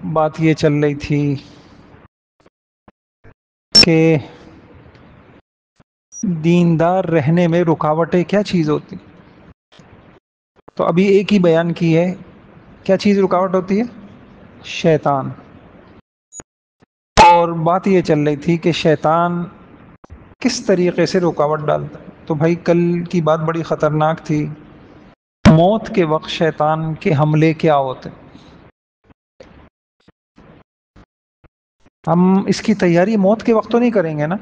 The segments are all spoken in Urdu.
بات یہ چل رہی تھی کہ دیندار رہنے میں رکاوٹیں کیا چیز ہوتی، تو ابھی ایک ہی بیان کی ہے، کیا چیز رکاوٹ ہوتی ہے؟ شیطان۔ اور بات یہ چل رہی تھی کہ شیطان کس طریقے سے رکاوٹ ڈالتا ہے، تو بھائی کل کی بات بڑی خطرناک تھی، موت کے وقت شیطان کے حملے کیا ہوتے، ہم اس کی تیاری موت کے وقت تو نہیں کریں گے نا،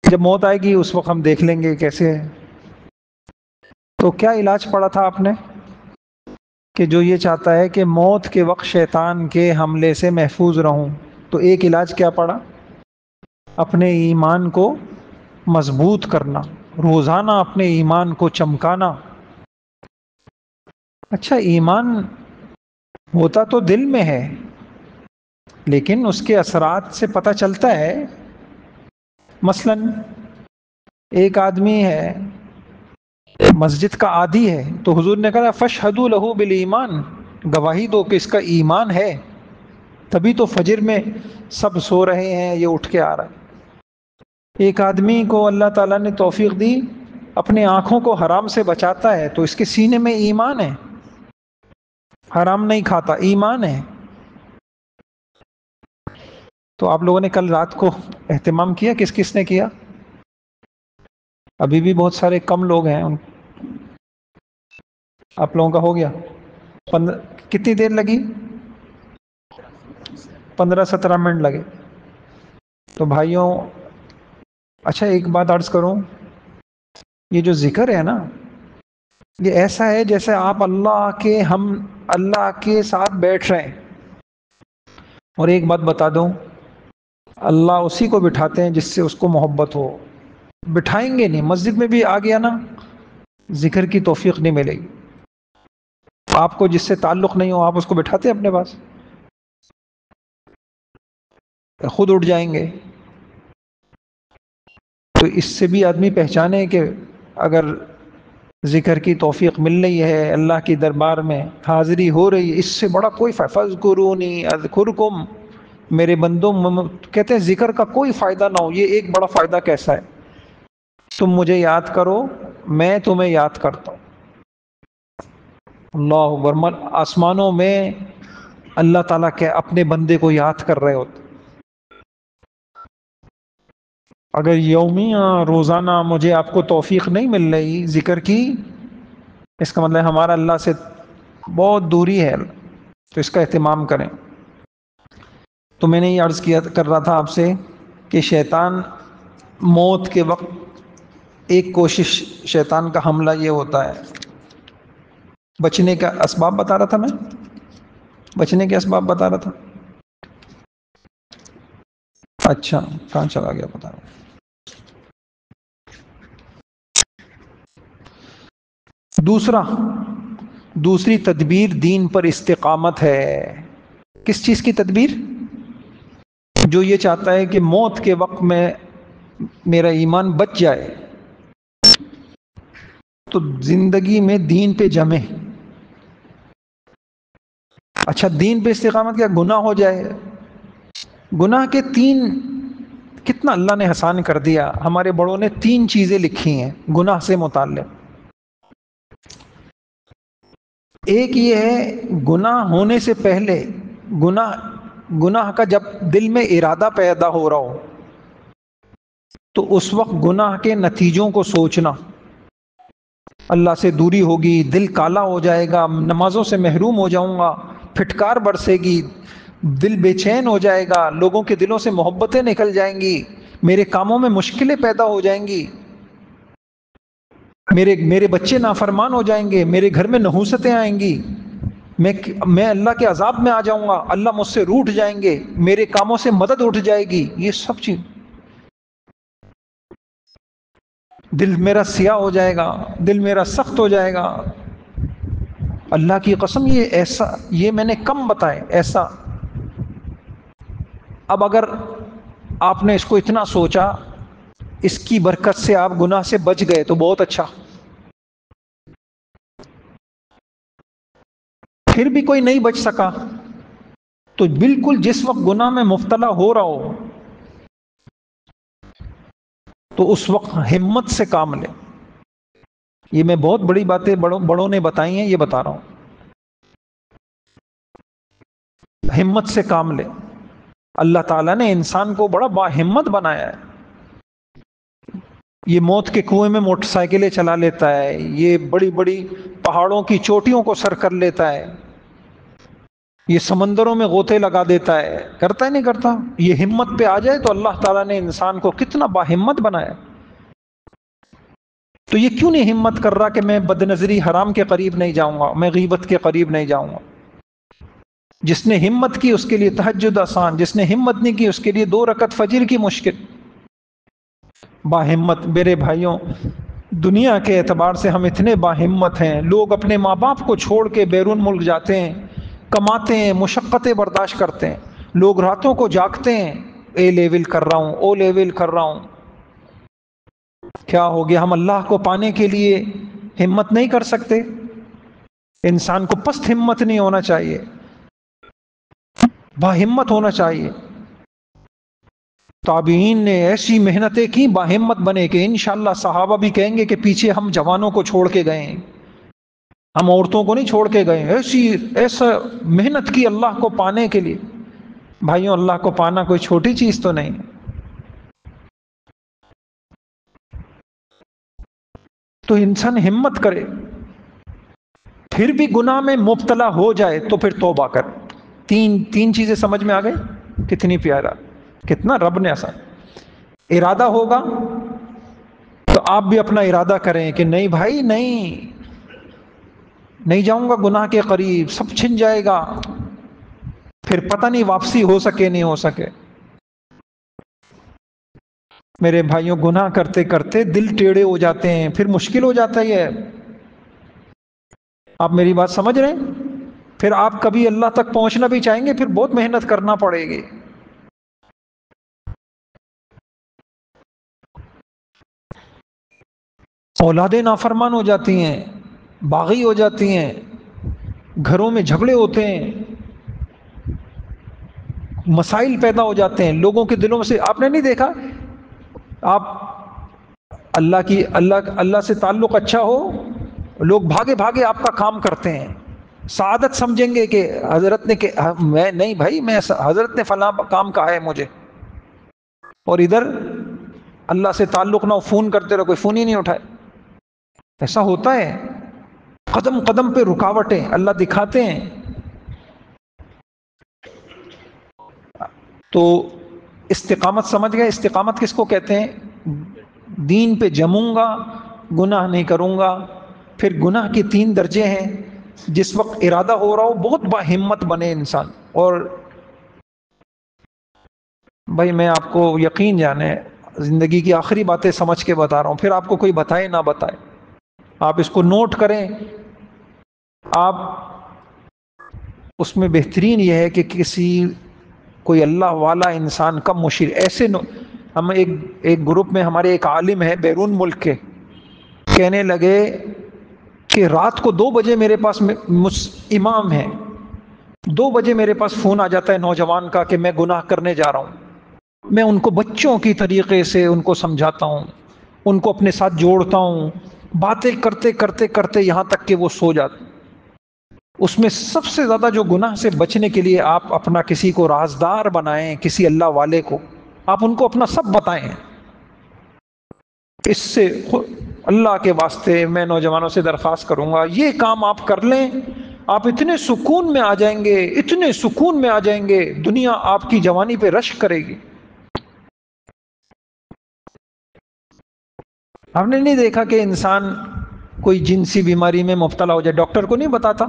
جب موت آئے گی اس وقت ہم دیکھ لیں گے کیسے ہے۔ تو کیا علاج پڑا تھا آپ نے کہ جو یہ چاہتا ہے کہ موت کے وقت شیطان کے حملے سے محفوظ رہوں، تو ایک علاج کیا پڑا؟ اپنے ایمان کو مضبوط کرنا، روزانہ اپنے ایمان کو چمکانا۔ اچھا، ایمان ہوتا تو دل میں ہے، لیکن اس کے اثرات سے پتہ چلتا ہے۔ مثلا ایک آدمی ہے مسجد کا عادی ہے، تو حضور نے کہا فاشہدوا لہ بالایمان، گواہی دو کہ اس کا ایمان ہے، تبھی تو فجر میں سب سو رہے ہیں یہ اٹھ کے آ رہا ہے۔ ایک آدمی کو اللہ تعالیٰ نے توفیق دی، اپنے آنکھوں کو حرام سے بچاتا ہے، تو اس کے سینے میں ایمان ہے، حرام نہیں کھاتا، ایمان ہے۔ تو آپ لوگوں نے کل رات کو اہتمام کیا، کس کس نے کیا؟ ابھی بھی بہت سارے کم لوگ ہیں، آپ لوگوں کا ہو گیا؟ کتنی دیر لگی؟ 15-17 منٹ لگے۔ تو بھائیوں، اچھا ایک بات عرض کروں، یہ جو ذکر ہے نا، یہ ایسا ہے جیسے آپ ہم اللہ کے ساتھ بیٹھ رہے ہیں۔ اور ایک بات بتا دوں، اللہ اسی کو بٹھاتے ہیں جس سے اس کو محبت ہو، بٹھائیں گے نہیں۔ مسجد میں بھی آ گیا نا، ذکر کی توفیق نہیں ملے گی۔ آپ کو جس سے تعلق نہیں ہو، آپ اس کو بٹھاتے ہیں اپنے پاس، خود اٹھ جائیں گے۔ تو اس سے بھی آدمی پہچانے کہ اگر ذکر کی توفیق مل رہی ہے، اللہ کی دربار میں حاضری ہو رہی ہے، اس سے بڑا کوئی فَاذْكُرُونِي أَذْكُرْكُمْ، میرے بندوں کہتے ہیں ذکر کا کوئی فائدہ نہ ہو، یہ ایک بڑا فائدہ کیسا ہے؟ تم مجھے یاد کرو، میں تمہیں یاد کرتا ہوں۔ اللہ اکبر، آسمانوں میں اللہ تعالیٰ کے اپنے بندے کو یاد کر رہے ہوتے۔ اگر یومیہ روزانہ مجھے آپ کو توفیق نہیں مل رہی ذکر کی، اس کا مطلب ہمارا اللہ سے بہت دوری ہے، تو اس کا اہتمام کریں۔ تو میں نے یہ عرض کر رہا تھا آپ سے کہ شیطان موت کے وقت ایک کوشش، شیطان کا حملہ یہ ہوتا ہے، بچنے کا اسباب بتا رہا تھا، میں بچنے کے اسباب بتا رہا تھا۔ اچھا کہاں چلا گیا پتا نہیں۔ دوسری تدبیر دین پر استقامت ہے۔ کس چیز کی تدبیر؟ جو یہ چاہتا ہے کہ موت کے وقت میں میرا ایمان بچ جائے، تو زندگی میں دین پہ جمے۔ اچھا دین پہ استقامت کیا؟ گناہ ہو جائے، گناہ کے کتنا اللہ نے آسان کر دیا۔ ہمارے بڑوں نے 3 چیزیں لکھی ہیں گناہ سے متعلق۔ ایک یہ ہے گناہ ہونے سے پہلے، گناہ کا جب دل میں ارادہ پیدا ہو رہا ہو، تو اس وقت گناہ کے نتیجوں کو سوچنا۔ اللہ سے دوری ہوگی، دل کالا ہو جائے گا، نمازوں سے محروم ہو جاؤں گا، پھٹکار برسے گی، دل بے چین ہو جائے گا، لوگوں کے دلوں سے محبتیں نکل جائیں گی، میرے کاموں میں مشکلیں پیدا ہو جائیں گی، میرے بچے نافرمان ہو جائیں گے، میرے گھر میں نحوستیں آئیں گی، میں اللہ کے عذاب میں آ جاؤں گا، اللہ مجھ سے روٹھ جائیں گے، میرے کاموں سے مدد اٹھ جائے گی۔ یہ سب چیز، دل میرا سیاہ ہو جائے گا، دل میرا سخت ہو جائے گا۔ اللہ کی قسم یہ میں نے کم بتائے ایسا۔ اب اگر آپ نے اس کو اتنا سوچا، اس کی برکت سے آپ گناہ سے بچ گئے تو بہت اچھا۔ پھر بھی کوئی نہیں بچ سکا، تو بالکل جس وقت گناہ میں مبتلا ہو رہا ہو تو اس وقت ہمت سے کام لے. یہ میں بہت بڑی باتیں بڑوں نے بتائی ہیں، یہ بتا رہا ہوں. ہمت سے کام لے. اللہ تعالیٰ نے انسان کو بڑا باہمت بنایا ہے. یہ موت کے کنویں میں موٹر سائیکلیں چلا لیتا ہے، یہ بڑی بڑی پہاڑوں کی چوٹیوں کو سر کر لیتا ہے، یہ سمندروں میں غوطے لگا دیتا ہے. کرتا ہے نہیں کرتا؟ یہ ہمت پہ آ جائے تو اللہ تعالیٰ نے انسان کو کتنا باہمت بنایا. تو یہ کیوں نہیں ہمت کر رہا کہ میں بد نظری حرام کے قریب نہیں جاؤں گا، میں غیبت کے قریب نہیں جاؤں گا؟ جس نے ہمت کی اس کے لیے تہجد آسان، جس نے ہمت نہیں کی اس کے لیے 2 رکعت فجر کی مشکل. باہمت میرے بھائیوں، دنیا کے اعتبار سے ہم اتنے باہمت ہیں. لوگ اپنے ماں باپ کو چھوڑ کے بیرون ملک جاتے ہیں، کماتے ہیں، مشقتیں برداشت کرتے ہیں. لوگ راتوں کو جاگتے ہیں، اے لیول کر رہا ہوں، او لیول کر رہا ہوں. کیا ہو گیا؟ ہم اللہ کو پانے کے لیے ہمت نہیں کر سکتے؟ انسان کو پست ہمت نہیں ہونا چاہیے، باہمت ہونا چاہیے. تابعین نے ایسی محنتیں کی، باہمت بنے کہ انشاءاللہ صحابہ بھی کہیں گے کہ پیچھے ہم جوانوں کو چھوڑ کے گئے ہیں، ہم عورتوں کو نہیں چھوڑ کے گئے. ایسا محنت کی اللہ کو پانے کے لیے. بھائیوں، اللہ کو پانا کوئی چھوٹی چیز تو نہیں ہے. تو انسان ہمت کرے، پھر بھی گناہ میں مبتلا ہو جائے تو پھر توبہ کر. تین چیزیں سمجھ میں آ گئی؟ کتنی پیارا، کتنا رب نے آسان. ارادہ ہوگا تو آپ بھی اپنا ارادہ کریں کہ نہیں بھائی، نہیں جاؤں گا گناہ کے قریب، سب چھن جائے گا، پھر پتہ نہیں واپسی ہو سکے نہیں ہو سکے. میرے بھائیوں، گناہ کرتے کرتے دل ٹیڑھے ہو جاتے ہیں، پھر مشکل ہو جاتا ہے. آپ میری بات سمجھ رہے ہیں؟ پھر آپ کبھی اللہ تک پہنچنا بھی چاہیں گے، پھر بہت محنت کرنا پڑے گی. اولادیں نافرمان ہو جاتی ہیں، باغی ہو جاتی ہیں، گھروں میں جھگڑے ہوتے ہیں، مسائل پیدا ہو جاتے ہیں لوگوں کے دلوں میں سے. آپ نے نہیں دیکھا؟ آپ اللہ سے تعلق اچھا ہو، لوگ بھاگے بھاگے آپ کا کام کرتے ہیں، سعادت سمجھیں گے کہ حضرت نے، کہ میں نہیں بھائی، میں حضرت نے فلاں کام کہا ہے مجھے. اور ادھر اللہ سے تعلق نہ ہو، فون کرتے رہو، کوئی فون ہی نہیں اٹھائے. ایسا ہوتا ہے. قدم قدم پہ رکاوٹیں اللہ دکھاتے ہیں. تو استقامت سمجھ گئے؟ استقامت کس کو کہتے ہیں؟ دین پہ جموں گا، گناہ نہیں کروں گا. پھر گناہ کے 3 درجے ہیں. جس وقت ارادہ ہو رہا ہو بہت باہمت بنے انسان. اور بھائی میں آپ کو یقین جانے زندگی کی آخری باتیں سمجھ کے بتا رہا ہوں، پھر آپ کو کوئی بتائے نہ بتائے، آپ اس کو نوٹ کریں. آپ اس میں بہترین یہ ہے کہ کوئی اللہ والا انسان کا مشیر ایسے ہم ایک گروپ میں، ہمارے ایک عالم ہے بیرون ملک کے، کہنے لگے کہ رات کو 2 بجے میرے پاس امام ہے، 2 بجے میرے پاس فون آ جاتا ہے نوجوان کا کہ میں گناہ کرنے جا رہا ہوں. میں ان کو بچوں کی طریقے سے ان کو سمجھاتا ہوں، ان کو اپنے ساتھ جوڑتا ہوں، باتیں کرتے کرتے کرتے یہاں تک کہ وہ سو جاتے. اس میں سب سے زیادہ جو گناہ سے بچنے کے لیے آپ اپنا کسی کو رازدار بنائیں، کسی اللہ والے کو آپ ان کو اپنا سب بتائیں. اس سے اللہ کے واسطے میں نوجوانوں سے درخواست کروں گا، یہ کام آپ کر لیں، آپ اتنے سکون میں آ جائیں گے، اتنے سکون میں آ جائیں گے، دنیا آپ کی جوانی پہ رشک کرے گی. ہم نے نہیں دیکھا کہ انسان کوئی جنسی بیماری میں مبتلا ہو جائے، ڈاکٹر کو نہیں بتاتا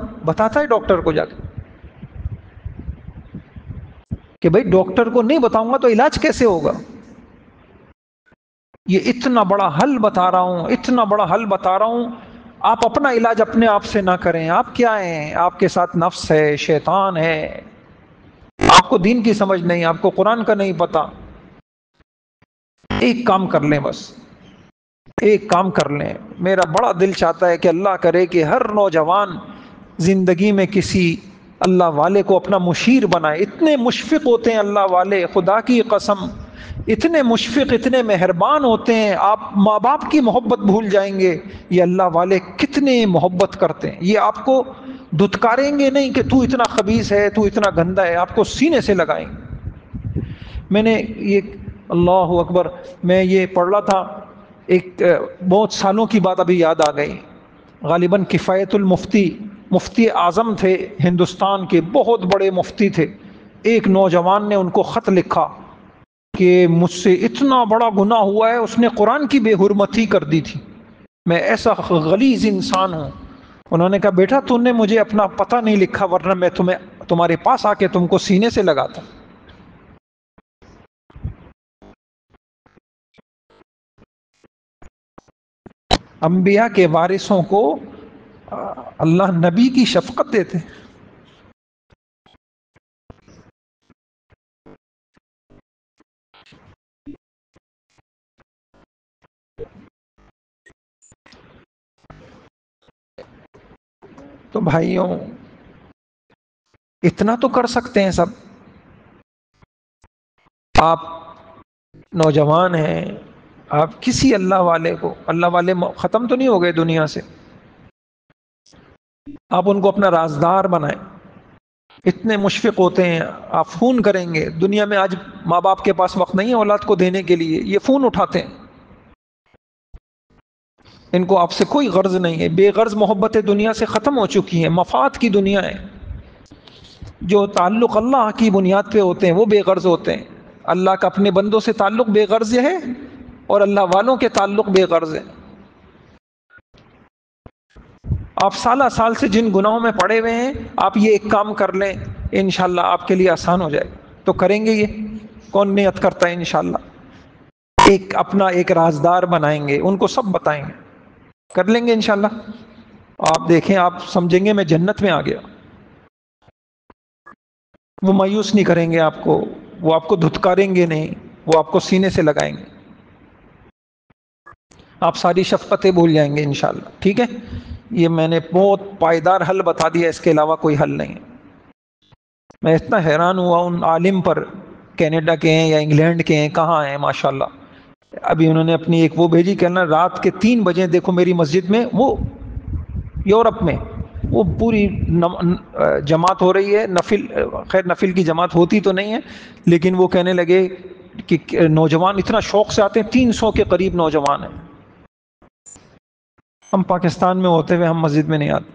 ہے ڈاکٹر کو جا کے کہ بھائی ڈاکٹر کو نہیں بتاؤں گا تو علاج کیسے ہوگا. یہ اتنا بڑا حل بتا رہا ہوں، اتنا بڑا حل بتا رہا ہوں. آپ اپنا علاج اپنے آپ سے نہ کریں. آپ کیا ہیں؟ آپ کے ساتھ نفس ہے، شیطان ہے. آپ کو دین کی سمجھ نہیں، آپ کو قرآن کا نہیں پتا. ایک کام کر لیں، بس ایک کام کر لیں. میرا بڑا دل چاہتا ہے کہ اللہ کرے کہ ہر نوجوان زندگی میں کسی اللہ والے کو اپنا مشیر بنائے. اتنے مشفق ہوتے ہیں اللہ والے، خدا کی قسم اتنے مشفق، اتنے مہربان ہوتے ہیں. آپ ماں باپ کی محبت بھول جائیں گے، یہ اللہ والے کتنے محبت کرتے ہیں. یہ آپ کو دھتکاریں گے نہیں کہ تو اتنا خبیث ہے، تو اتنا گندا ہے، آپ کو سینے سے لگائیں گے. میں نے یہ اللہ اکبر، میں یہ پڑھ رہا تھا، ایک بہت سالوں کی بات ابھی یاد آ گئی. غالباً کفایت المفتی، مفتی اعظم تھے ہندوستان کے، بہت بڑے مفتی تھے. ایک نوجوان نے ان کو خط لکھا کہ مجھ سے اتنا بڑا گناہ ہوا ہے، اس نے قرآن کی بے حرمتی کر دی تھی، میں ایسا غلیظ انسان ہوں. انہوں نے کہا بیٹا تو نے مجھے اپنا پتہ نہیں لکھا، ورنہ میں تمہارے پاس آ کے تم کو سینے سے لگاتا. انبیاء کے وارثوں کو اللہ نبی کی شفقت دیتے. تو بھائیوں اتنا تو کر سکتے ہیں سب. آپ نوجوان ہیں، آپ کسی اللہ والے کو، اللہ والے ختم تو نہیں ہو گئے دنیا سے، آپ ان کو اپنا رازدار بنائیں. اتنے مشفق ہوتے ہیں، آپ فون کریں گے. دنیا میں آج ماں باپ کے پاس وقت نہیں ہے اولاد کو دینے کے لیے، یہ فون اٹھاتے ہیں. ان کو آپ سے کوئی غرض نہیں ہے. بے غرض محبتیں دنیا سے ختم ہو چکی ہیں، مفاد کی دنیا ہے. جو تعلق اللہ کی بنیاد پہ ہوتے ہیں وہ بے غرض ہوتے ہیں. اللہ کا اپنے بندوں سے تعلق بے غرض ہے، اور اللہ والوں کے تعلق بے غرض ہے. آپ سالہ سال سے جن گناہوں میں پڑے ہوئے ہیں، آپ یہ ایک کام کر لیں انشاءاللہ آپ کے لیے آسان ہو جائے. تو کریں گے؟ یہ کون نیت کرتا ہے انشاءاللہ؟ ایک اپنا ایک رازدار بنائیں گے، ان کو سب بتائیں گے، کر لیں گے انشاءاللہ. آپ دیکھیں، آپ سمجھیں گے میں جنت میں آ گیا. وہ مایوس نہیں کریں گے آپ کو، وہ آپ کو دھتکاریں گے نہیں، وہ آپ کو سینے سے لگائیں گے. آپ ساری شفقتیں بھول جائیں گے انشاءاللہ. ٹھیک ہے، یہ میں نے بہت پائیدار حل بتا دیا، اس کے علاوہ کوئی حل نہیں ہے. میں اتنا حیران ہوا ان عالم پر، کینیڈا کے ہیں یا انگلینڈ کے ہیں، کہاں ہیں ماشاءاللہ. ابھی انہوں نے اپنی ایک وہ بھیجی، کہنا رات کے 3 بجے دیکھو میری مسجد میں، وہ یورپ میں، وہ پوری جماعت ہو رہی ہے نفل. خیر نفل کی جماعت ہوتی تو نہیں ہے، لیکن وہ کہنے لگے کہ نوجوان اتنا شوق سے آتے ہیں، 300 کے قریب نوجوان ہیں. ہم پاکستان میں ہوتے ہوئے ہم مسجد میں نہیں آتے.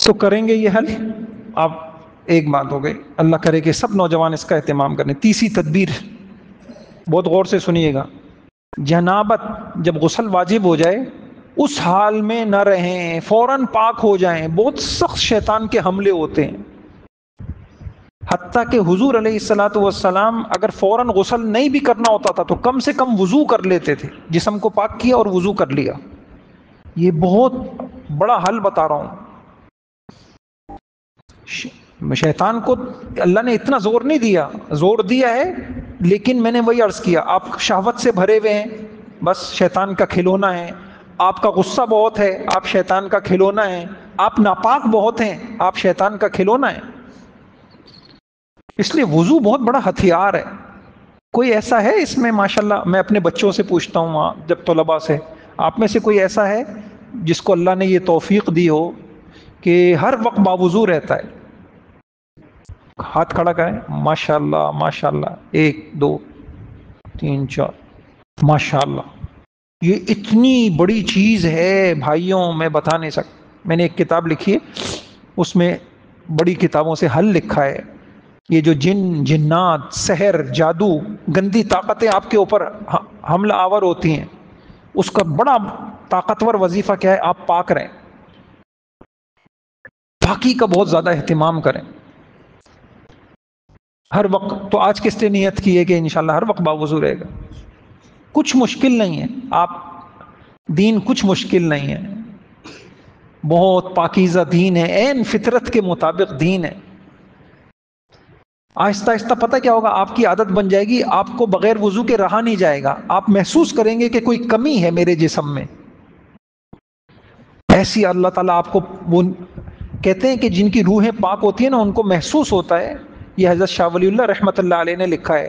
تو کریں گے یہ حل. آپ ایک بات ہو گئی، اللہ کرے کہ سب نوجوان اس کا اہتمام کریں. تیسری تدبیر بہت غور سے سنیے گا. جنابت جب غسل واجب ہو جائے اس حال میں نہ رہیں، فوراً پاک ہو جائیں. بہت سخت شیطان کے حملے ہوتے ہیں، حتیٰ کہ حضور علیہ الصلوۃ والسلام اگر فوراً غسل نہیں بھی کرنا ہوتا تھا تو کم سے کم وضو کر لیتے تھے. جسم کو پاک کیا اور وضو کر لیا. یہ بہت بڑا حل بتا رہا ہوں. شیطان کو اللہ نے اتنا زور نہیں دیا، زور دیا ہے لیکن میں نے وہی عرض کیا، آپ شہوت سے بھرے ہوئے ہیں، بس شیطان کا کھلونا ہے. آپ کا غصہ بہت ہے، آپ شیطان کا کھلونا ہے. آپ ناپاک بہت ہیں، آپ شیطان کا کھلونا ہے. اس لیے وضو بہت بڑا ہتھیار ہے. کوئی ایسا ہے اس میں؟ ماشاءاللہ میں اپنے بچوں سے پوچھتا ہوں وہاں جب طلباء سے، آپ میں سے کوئی ایسا ہے جس کو اللہ نے یہ توفیق دی ہو کہ ہر وقت باوضو رہتا ہے؟ ہاتھ کھڑا کریں. ماشاءاللہ ماشاءاللہ، 1 2 3 4، ماشاءاللہ. یہ اتنی بڑی چیز ہے بھائیوں، میں بتا نہیں سکتا. میں نے ایک کتاب لکھی ہے، اس میں بڑی کتابوں سے حل لکھا ہے. یہ جو جن، جنات، سحر، جادو، گندی طاقتیں آپ کے اوپر حملہ آور ہوتی ہیں، اس کا بڑا طاقتور وظیفہ کیا ہے؟ آپ پاک رہیں، پاکی کا بہت زیادہ اہتمام کریں ہر وقت. تو آج کس نے نیت کی ہے کہ انشاءاللہ ہر وقت باوضو رہے گا. کچھ مشکل نہیں ہے، آپ دین کچھ مشکل نہیں ہے، بہت پاکیزہ دین ہے، عین فطرت کے مطابق دین ہے. آہستہ آہستہ پتہ کیا ہوگا، آپ کی عادت بن جائے گی، آپ کو بغیر وضو کے رہا نہیں جائے گا. آپ محسوس کریں گے کہ کوئی کمی ہے میرے جسم میں. ایسی اللہ تعالیٰ آپ کو، وہ کہتے ہیں کہ جن کی روحیں پاک ہوتی ہیں نا ان کو محسوس ہوتا ہے، یہ حضرت شاہ ولی اللہ رحمۃ اللہ علیہ نے لکھا ہے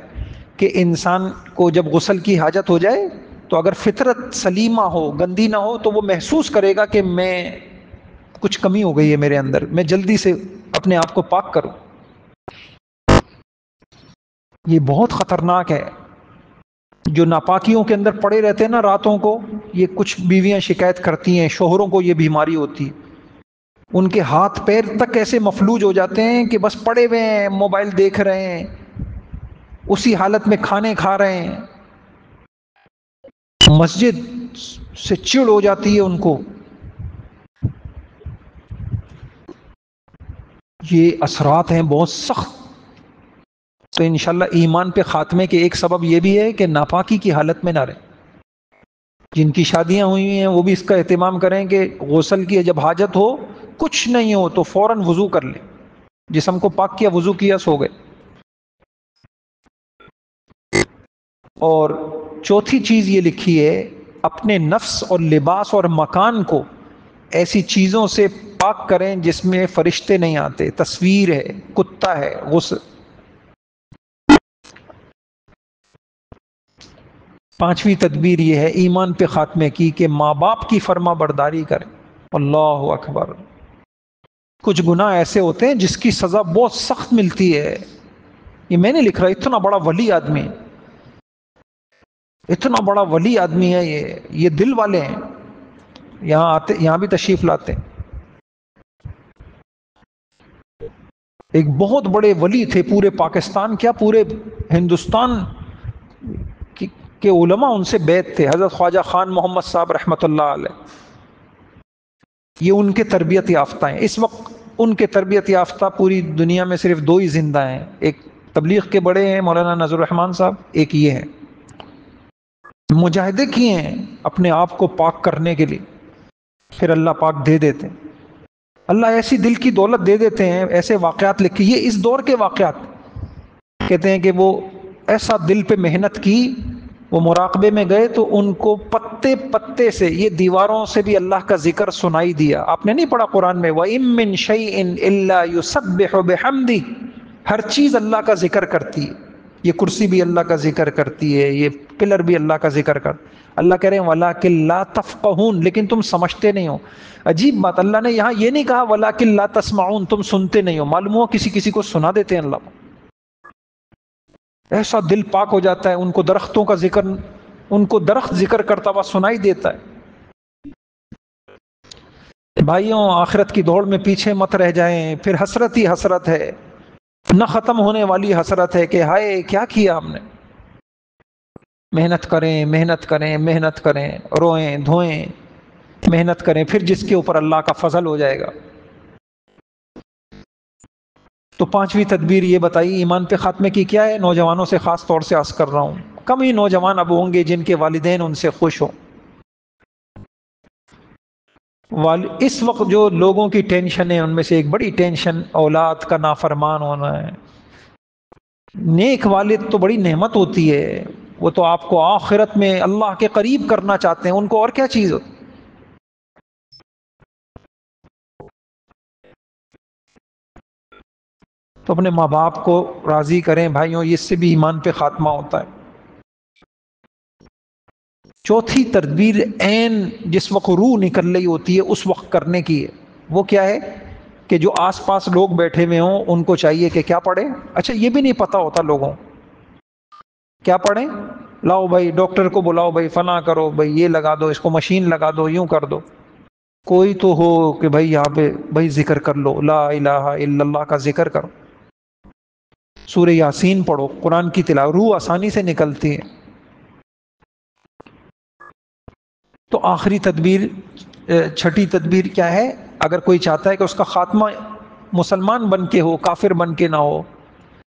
کہ انسان کو جب غسل کی حاجت ہو جائے تو اگر فطرت سلیمہ ہو، گندی نہ ہو، تو وہ محسوس کرے گا کہ میں کچھ کمی ہو گئی ہے میرے اندر، میں جلدی سے اپنے آپ کو پاک کروں۔ یہ بہت خطرناک ہے۔ جو ناپاکیوں کے اندر پڑے رہتے ہیں نا راتوں کو، یہ کچھ بیویاں شکایت کرتی ہیں شوہروں کو یہ بیماری ہوتی ہے، ان کے ہاتھ پیر تک ایسے مفلوج ہو جاتے ہیں کہ بس پڑے ہوئے ہیں، موبائل دیکھ رہے ہیں، اسی حالت میں کھانے کھا رہے ہیں، مسجد سے چڑ ہو جاتی ہے ان کو۔ یہ اثرات ہیں بہت سخت۔ تو انشاءاللہ ایمان پہ خاتمے کے ایک سبب یہ بھی ہے کہ ناپاکی کی حالت میں نہ رہیں۔ جن کی شادیاں ہوئی ہیں وہ بھی اس کا اہتمام کریں کہ غسل کی جب حاجت ہو، کچھ نہیں ہو تو فوراً وضو کر لیں، جسم کو پاک کیا، وضو کیا، سو گئے۔ اور چوتھی چیز یہ لکھی ہے، اپنے نفس اور لباس اور مکان کو ایسی چیزوں سے پاک کریں جس میں فرشتے نہیں آتے، تصویر ہے، کتا ہے، غسل۔ پانچویں تدبیر یہ ہے ایمان پہ خاتمے کی کہ ماں باپ کی فرما برداری کریں۔ اللہ اکبر۔ کچھ گناہ ایسے ہوتے ہیں جس کی سزا بہت سخت ملتی ہے۔ یہ میں نے لکھ رہا، اتنا بڑا ولی آدمی، اتنا بڑا ولی آدمی ہے یہ دل والے ہیں، یہاں آتے، یہاں بھی تشریف لاتے ہیں۔ ایک بہت بڑے ولی تھے، پورے پاکستان کیا پورے ہندوستان کے علماء ان سے بیعت تھے، حضرت خواجہ خان محمد صاحب رحمۃ اللہ علیہ۔ یہ ان کے تربیت یافتہ ہیں اس وقت۔ ان کے تربیت یافتہ پوری دنیا میں صرف دو ہی زندہ ہیں، ایک تبلیغ کے بڑے ہیں مولانا نذر الرحمان صاحب، ایک یہ ہے۔ مجاہدے کیے ہیں اپنے آپ کو پاک کرنے کے لیے، پھر اللہ پاک دے دیتے ہیں، اللہ ایسی دل کی دولت دے دیتے ہیں۔ ایسے واقعات لکھے، یہ اس دور کے واقعات، کہتے ہیں کہ وہ ایسا دل پہ محنت کی، وہ مراقبے میں گئے تو ان کو پتے پتے سے، یہ دیواروں سے بھی اللہ کا ذکر سنائی دیا۔ آپ نے نہیں پڑھا قرآن میں وَإِن مِّن شَيْءٍ إِلَّا يُسَبِّحُ بِحَمْدِهِ، ہر چیز اللہ کا ذکر کرتی ہے، یہ کرسی بھی اللہ کا ذکر کرتی ہے، یہ پلر بھی اللہ کا ذکر کرتا۔ اللہ کہہ رہے ہیں وَلَٰكِن لَا تَفْقَهُونَ، لیکن تم سمجھتے نہیں ہو۔ عجیب بات، اللہ نے یہاں یہ نہیں کہا وَلَٰكِن لَا تَسْمَعُونَ، تم سنتے نہیں ہو، معلوم ہوا کسی کسی کو سنا دیتے ہیں اللہ۔ ایسا دل پاک ہو جاتا ہے، ان کو درختوں کا ذکر، ان کو درخت ذکر کرتا ہوا سنائی دیتا ہے۔ بھائیوں، آخرت کی دوڑ میں پیچھے مت رہ جائیں، پھر حسرت ہی حسرت ہے، نہ ختم ہونے والی حسرت ہے کہ ہائے کیا کیا ہم نے۔ محنت کریں، محنت کریں، محنت کریں، روئیں دھوئیں، محنت کریں، پھر جس کے اوپر اللہ کا فضل ہو جائے گا۔ تو پانچویں تدبیر یہ بتائی ایمان پہ خاتمے کی کیا ہے؟ نوجوانوں سے خاص طور سے عرض کر رہا ہوں، کم ہی نوجوان اب ہوں گے جن کے والدین ان سے خوش ہوں۔ اس وقت جو لوگوں کی ٹینشن ہے ان میں سے ایک بڑی ٹینشن اولاد کا نافرمان ہونا ہے۔ نیک والد تو بڑی نعمت ہوتی ہے، وہ تو آپ کو آخرت میں اللہ کے قریب کرنا چاہتے ہیں، ان کو اور کیا چیز ہوتی۔ تو اپنے ماں باپ کو راضی کریں بھائیوں، اس سے بھی ایمان پہ خاتمہ ہوتا ہے۔ چوتھی تدبیر عین جس وقت روح نکل رہی ہوتی ہے اس وقت کرنے کی ہے، وہ کیا ہے کہ جو آس پاس لوگ بیٹھے ہوئے ہوں ان کو چاہیے کہ کیا پڑھیں۔ اچھا یہ بھی نہیں پتہ ہوتا لوگوں، کیا پڑھیں؟ لاؤ بھائی ڈاکٹر کو بلاؤ، بھائی فلاں کرو، بھائی یہ لگا دو، اس کو مشین لگا دو، یوں کر دو۔ کوئی تو ہو کہ بھائی یہاں پہ بھائی ذکر کر لو، لا الہ الا اللہ کا ذکر کرو، سورہ یاسین پڑھو، قرآن کی تلاوت، روح آسانی سے نکلتی ہے۔ تو آخری تدبیر، چھٹی تدبیر کیا ہے؟ اگر کوئی چاہتا ہے کہ اس کا خاتمہ مسلمان بن کے ہو، کافر بن کے نہ ہو،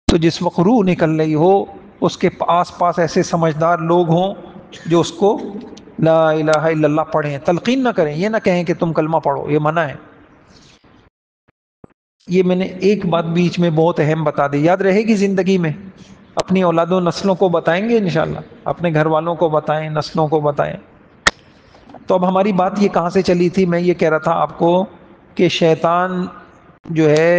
تو جس وقت روح نکل رہی ہو اس کے آس پاس ایسے سمجھدار لوگ ہوں جو اس کو لا الہ الا اللہ پڑھیں، تلقین نہ کریں، یہ نہ کہیں کہ تم کلمہ پڑھو، یہ منع ہے۔ یہ میں نے ایک بات بیچ میں بہت اہم بتا دی، یاد رہے گی زندگی میں، اپنی اولاد و نسلوں کو بتائیں گے انشاءاللہ، اپنے گھر والوں کو بتائیں، نسلوں کو بتائیں۔ تو اب ہماری بات یہ کہاں سے چلی تھی؟ میں یہ کہہ رہا تھا آپ کو کہ شیطان جو ہے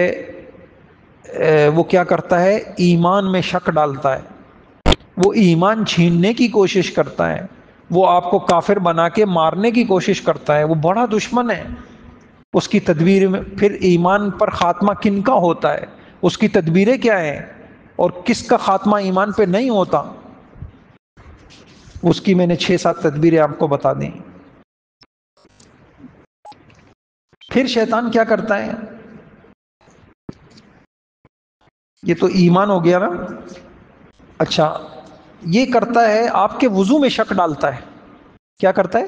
وہ کیا کرتا ہے؟ ایمان میں شک ڈالتا ہے، وہ ایمان چھیننے کی کوشش کرتا ہے، وہ آپ کو کافر بنا کے مارنے کی کوشش کرتا ہے، وہ بڑا دشمن ہے۔ اس کی تدبیر میں پھر ایمان پر خاتمہ کن کا ہوتا ہے، اس کی تدبیریں کیا ہیں، اور کس کا خاتمہ ایمان پہ نہیں ہوتا، اس کی میں نے 6-7 تدبیریں آپ کو بتا دیں۔ پھر شیطان کیا کرتا ہے؟ یہ تو ایمان ہو گیا نا۔ اچھا، یہ کرتا ہے آپ کے وضو میں شک ڈالتا ہے۔ کیا کرتا ہے؟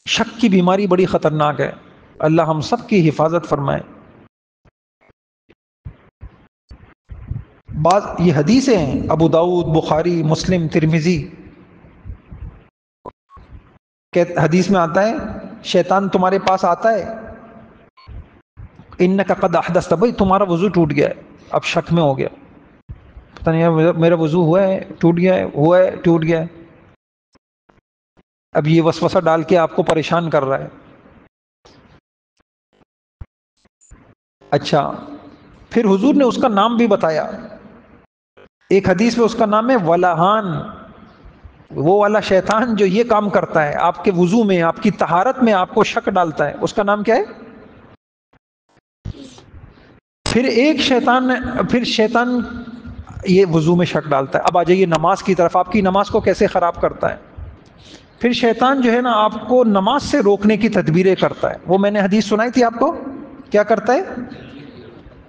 شک کی بیماری بڑی خطرناک ہے، اللہ ہم سب کی حفاظت فرمائے۔ بعض یہ حدیثیں ہیں، ابو داؤد، بخاری، مسلم، ترمذی کہ حدیث میں آتا ہے شیطان تمہارے پاس آتا ہے، انک قد احدثت، بھائی تمہارا وضو ٹوٹ گیا ہے، اب شک میں ہو گیا، پتہ نہیں یار میرا وضو ہوا ہے ٹوٹ گیا ہے، ہوا ہے ٹوٹ گیا ہے، اب یہ وسوسہ ڈال کے آپ کو پریشان کر رہا ہے۔ اچھا، پھر حضور نے اس کا نام بھی بتایا، ایک حدیث میں اس کا نام ہے ولہان، وہ والا شیطان جو یہ کام کرتا ہے، آپ کے وضو میں، آپ کی طہارت میں آپ کو شک ڈالتا ہے، اس کا نام کیا ہے؟ پھر ایک شیطان یہ وضو میں شک ڈالتا ہے۔ اب آ جائیے نماز کی طرف، آپ کی نماز کو کیسے خراب کرتا ہے۔ پھر شیطان جو ہے نا آپ کو نماز سے روکنے کی تدبیریں کرتا ہے، وہ میں نے حدیث سنائی تھی آپ کو، کیا کرتا ہے؟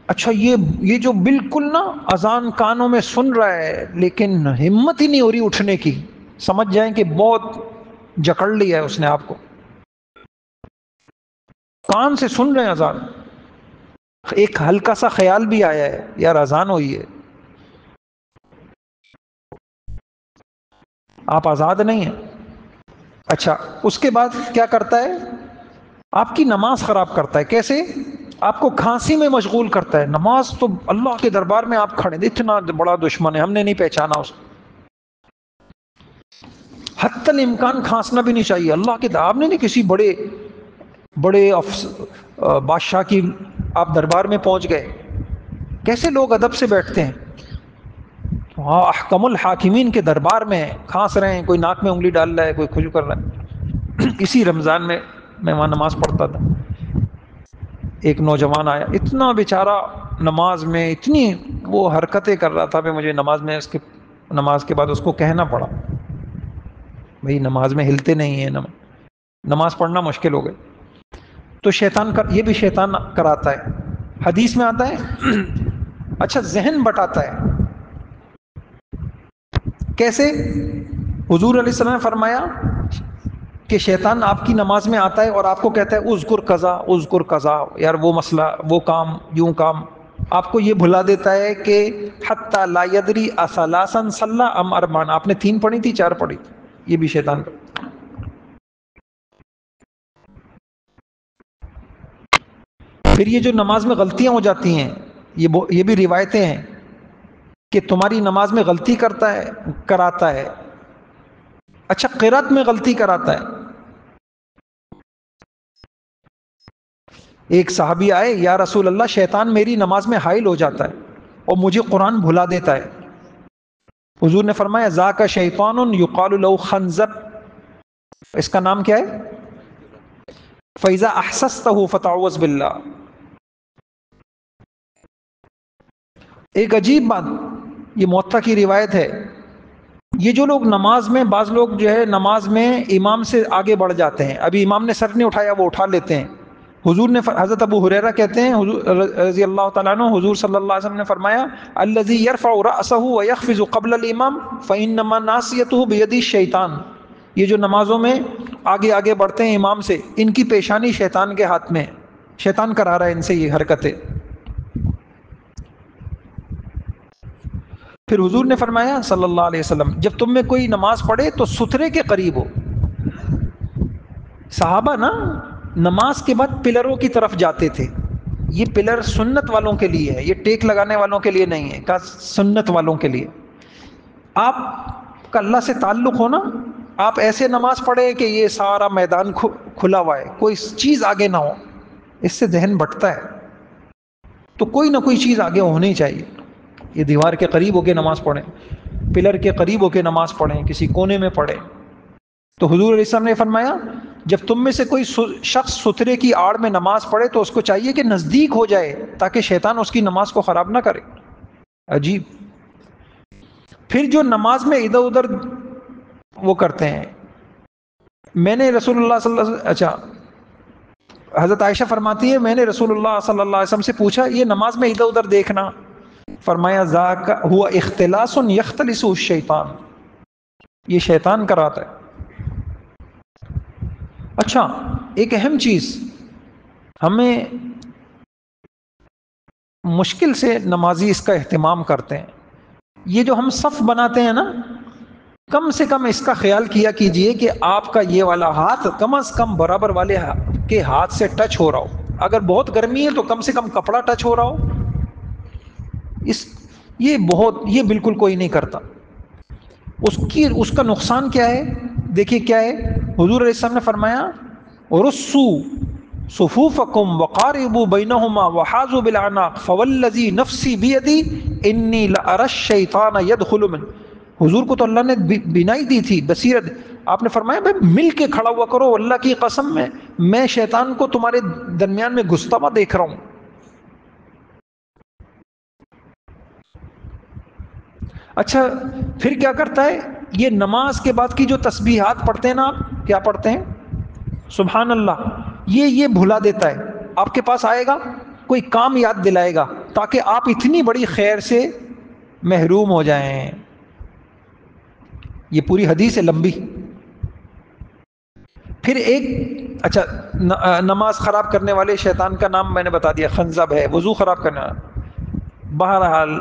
اچھا، یہ جو بالکل نا اذان کانوں میں سن رہا ہے لیکن ہمت ہی نہیں ہو رہی اٹھنے کی، سمجھ جائیں کہ بہت جکڑ لیا ہے اس نے آپ کو، کان سے سن رہے ہیں اذان، ایک ہلکا سا خیال بھی آیا ہے یار اذان ہوئی ہے، آپ آزاد نہیں ہیں۔ اچھا، اس کے بعد کیا کرتا ہے؟ آپ کی نماز خراب کرتا ہے۔ کیسے؟ آپ کو کھانسی میں مشغول کرتا ہے، نماز تو اللہ کے دربار میں آپ کھڑے، اتنا بڑا دشمن ہے، ہم نے نہیں پہچانا اس کو، حتی الامکان کھانسنا بھی نہیں چاہیے، اللہ کے آپ نے نہیں کسی بڑے بادشاہ کی آپ دربار میں پہنچ گئے، کیسے لوگ ادب سے بیٹھتے ہیں، وہاں احکم الحاکمین کے دربار میں کھانس رہے ہیں، کوئی ناک میں انگلی ڈال رہا ہے، کوئی کھجو کر رہا ہے۔ اسی رمضان میں وہاں نماز پڑھتا تھا، ایک نوجوان آیا، اتنا بیچارہ نماز میں اتنی وہ حرکتیں کر رہا تھا کہ مجھے نماز کے بعد اس کو کہنا پڑا، بھائی نماز میں ہلتے نہیں ہیں، نماز پڑھنا مشکل ہو گئی۔ تو یہ بھی شیطان کراتا ہے، حدیث میں آتا ہے۔ اچھا، ذہن بٹاتا ہے، کیسے؟ حضور علیہ السلام نے فرمایا کہ شیطان آپ کی نماز میں آتا ہے اور آپ کو کہتا ہے اذکر قضا اذکر قضا، یار وہ مسئلہ، وہ کام، یوں کام، آپ کو یہ بھلا دیتا ہے کہ حتی لا یدری اثلاثا صلی ام اربعا، آپ نے 3 پڑھی تھی 4 پڑھی تھی، یہ بھی شیطان کا۔ پھر یہ جو نماز میں غلطیاں ہو جاتی ہیں، یہ بھی روایتیں ہیں کہ تمہاری نماز میں غلطی کراتا ہے۔ اچھا، قرات میں غلطی کراتا ہے۔ ایک صحابی آئے، یا رسول اللہ شیطان میری نماز میں حائل ہو جاتا ہے اور مجھے قرآن بھلا دیتا ہے۔ حضور نے فرمایا ذاک شیطان یقال له خنزب، اس کا نام کیا ہے؟ فَإِذَا أَحْسَسْتَهُ فَتَعَوَّذْ بِاللَّهِ۔ ایک عجیب بات، یہ موطا کی روایت ہے، یہ جو لوگ نماز میں، بعض لوگ جو ہے نماز میں امام سے آگے بڑھ جاتے ہیں، ابھی امام نے سر نہیں اٹھایا وہ اٹھا لیتے ہیں۔ حضور نے حضرت ابو ہریرہ کہتے ہیں رضی اللہ تعالیٰ عنہ، حضور صلی اللہ علیہ وسلم نے فرمایا الذی یرفع رأسہ ویخفض قبل الامام فانما ناصیتہ بید الشیطان، یہ جو نمازوں میں آگے بڑھتے ہیں امام سے، ان کی پیشانی شیطان کے ہاتھ میں، شیطان کرا رہا ہے ان سے یہ حرکتیں۔ پھر حضور نے فرمایا صلی اللہ علیہ وسلم جب تم میں کوئی نماز پڑھے تو سترے کے قریب ہو۔ صحابہ نا نماز کے بعد پلروں کی طرف جاتے تھے، یہ پلر سنت والوں کے لیے ہے، یہ ٹیک لگانے والوں کے لیے نہیں ہے، کا سنت والوں کے لیے۔ آپ کا اللہ سے تعلق ہو نا، آپ ایسے نماز پڑھیں کہ یہ سارا میدان کھلا ہوا ہے، کوئی چیز آگے نہ ہو، اس سے ذہن بٹتا ہے. تو کوئی نہ کوئی چیز آگے ہونی چاہیے. یہ دیوار کے قریب ہو کے نماز پڑھیں، پلر کے قریب ہو کے نماز پڑھیں، کسی کونے میں پڑھیں. تو حضور علیہ السلام نے فرمایا جب تم میں سے کوئی شخص سترے کی آڑ میں نماز پڑھے تو اس کو چاہیے کہ نزدیک ہو جائے تاکہ شیطان اس کی نماز کو خراب نہ کرے. عجیب. پھر جو نماز میں ادھر ادھر وہ کرتے ہیں، میں نے رسول اللہ صلی اللہ علیہ وسلم حضرت عائشہ فرماتی ہے میں نے رسول اللہ صلی اللہ علیہ وسلم سے پوچھا یہ نماز میں ادھر ادھر دیکھنا، فرمایا ذاک ہوا اختلاس یختلس الشیطان، یہ شیطان کراتا ہے. اچھا ایک اہم چیز، ہمیں مشکل سے نمازی اس کا اہتمام کرتے ہیں. یہ جو ہم صف بناتے ہیں نا، کم سے کم اس کا خیال کیا کیجئے کہ آپ کا یہ والا ہاتھ کم از کم برابر والے کے ہاتھ سے ٹچ ہو رہا ہو. اگر بہت گرمی ہے تو کم سے کم کپڑا ٹچ ہو رہا ہو. یہ بالکل کوئی نہیں کرتا. اس کا نقصان کیا ہے؟ دیکھیے کیا ہے. حضور علیہ السلام نے فرمایا رسوا صفوفکم وقاربوا بینہما وحاذوا بالاعناق فوالذی نفسی بیدی انی لأری الشیطان یدخل من. حضور کو تو اللہ نے بینائی دی تھی، بصیرت. آپ نے فرمایا بھائی مل کے کھڑا ہوا کرو، اللہ کی قسم میں شیطان کو تمہارے درمیان میں گھستا ہوا دیکھ رہا ہوں. اچھا پھر کیا کرتا ہے؟ یہ نماز کے بعد کی جو تسبیحات پڑھتے ہیں نا، آپ کیا پڑھتے ہیں؟ سبحان اللہ. یہ بھلا دیتا ہے. آپ کے پاس آئے گا کوئی کام یاد دلائے گا تاکہ آپ اتنی بڑی خیر سے محروم ہو جائیں. یہ پوری حدیث ہے لمبی. پھر ایک اچھا نماز خراب کرنے والے شیطان کا نام میں نے بتا دیا، خنزب ہے، وضو خراب کرنے والا. بہرحال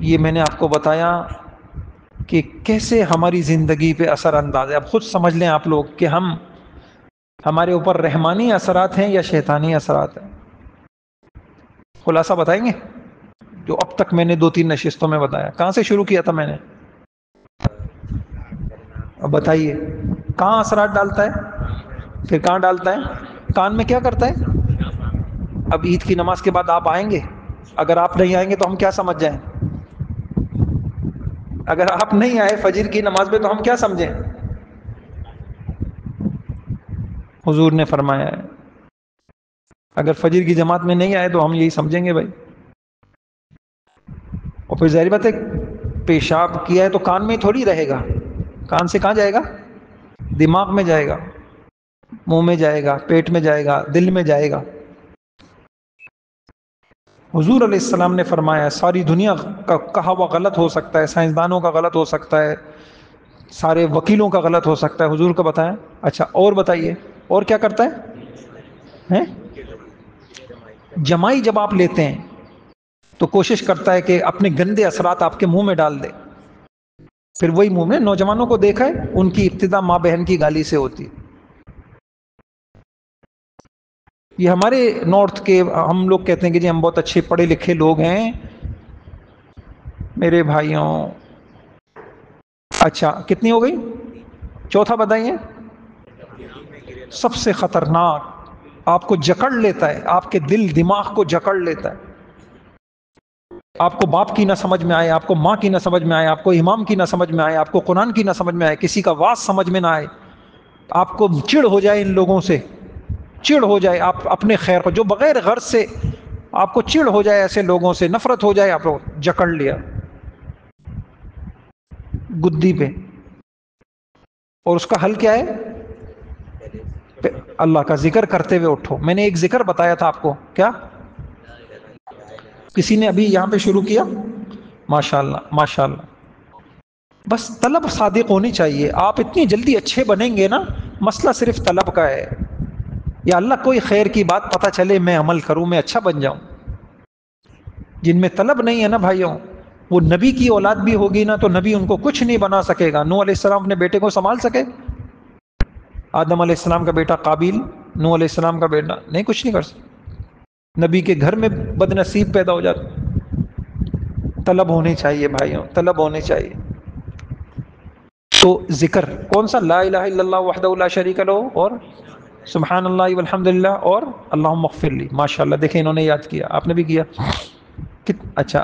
یہ میں نے آپ کو بتایا کہ کیسے ہماری زندگی پہ اثر انداز ہے. اب خود سمجھ لیں آپ لوگ کہ ہمارے اوپر رحمانی اثرات ہیں یا شیطانی اثرات ہیں. خلاصہ بتائیں گے جو اب تک میں نے 2-3 نشستوں میں بتایا. کہاں سے شروع کیا تھا میں نے؟ اب بتائیے کہاں اثرات ڈالتا ہے؟ پھر کہاں ڈالتا ہے؟ کان میں کیا کرتا ہے؟ اب عید کی نماز کے بعد آپ آئیں گے، اگر آپ نہیں آئیں گے تو ہم کیا سمجھ جائیں؟ اگر آپ نہیں آئے فجر کی نماز میں تو ہم کیا سمجھیں؟ حضور نے فرمایا ہے اگر فجر کی جماعت میں نہیں آئے تو ہم یہی سمجھیں گے بھائی. اور پھر ظاہر بات ہے پیشاب کیا ہے تو کان میں تھوڑی رہے گا. کان سے کہاں جائے گا؟ دماغ میں جائے گا، منہ میں جائے گا، پیٹ میں جائے گا، دل میں جائے گا. حضور علیہ السلام نے فرمایا ساری دنیا کا کہا ہوا غلط ہو سکتا ہے، سائنسدانوں کا غلط ہو سکتا ہے، سارے وکیلوں کا غلط ہو سکتا ہے، حضور کا بتایا. اچھا اور بتائیے اور کیا کرتا ہے؟ جمائی جب آپ لیتے ہیں تو کوشش کرتا ہے کہ اپنے گندے اثرات آپ کے منہ میں ڈال دے. پھر وہی منہ میں نوجوانوں کو دیکھا ہے ان کی ابتدا ماں بہن کی گالی سے ہوتی. یہ ہمارے نارتھ کے ہم لوگ کہتے ہیں کہ جی ہم بہت اچھے پڑھے لکھے لوگ ہیں. میرے بھائیوں اچھا کتنی ہو گئی؟ چوتھا بتائیے. سب سے خطرناک آپ کو جکڑ لیتا ہے، آپ کے دل دماغ کو جکڑ لیتا ہے. آپ کو باپ کی نہ سمجھ میں آئے، آپ کو ماں کی نہ سمجھ میں آئے، آپ کو امام کی نہ سمجھ میں آئے، آپ کو قرآن کی نہ سمجھ میں آئے، کسی کا واز سمجھ میں نہ آئے، آپ کو چڑ ہو جائے ان لوگوں سے، چڑ ہو جائے آپ اپنے خیر کو جو بغیر غرض سے آپ کو چڑ ہو جائے، ایسے لوگوں سے نفرت ہو جائے، آپ کو جکڑ لیا گدی پہ. اور اس کا حل کیا ہے؟ اللہ کا ذکر کرتے ہوئے اٹھو. میں نے ایک ذکر بتایا تھا آپ کو، کیا کسی نے ابھی یہاں پہ شروع کیا؟ ماشاءاللہ ماشاءاللہ. بس طلب صادق ہونی چاہیے. آپ اتنی جلدی اچھے بنیں گے نا، مسئلہ صرف طلب کا ہے. یا اللہ کوئی خیر کی بات پتہ چلے میں عمل کروں، میں اچھا بن جاؤں. جن میں طلب نہیں ہے نا بھائیوں، وہ نبی کی اولاد بھی ہوگی نا تو نبی ان کو کچھ نہیں بنا سکے گا. نوح علیہ السلام اپنے بیٹے کو سنبھال سکے؟ آدم علیہ السلام کا بیٹا قابیل، نوح علیہ السلام کا بیٹا نہیں، کچھ نہیں کر سکتا. نبی کے گھر میں بد نصیب پیدا ہو جاتا. طلب ہونی چاہیے بھائیوں، طلب ہونی چاہیے. تو ذکر کون سا؟ لا الہ الا اللہ وحدہ لا شریک لہ اور سبحان اللہ والحمد للہ اور اللہم اغفر لی. ماشاء اللہ، دیکھیں انہوں نے یاد کیا، آپ نے بھی کیا. اچھا،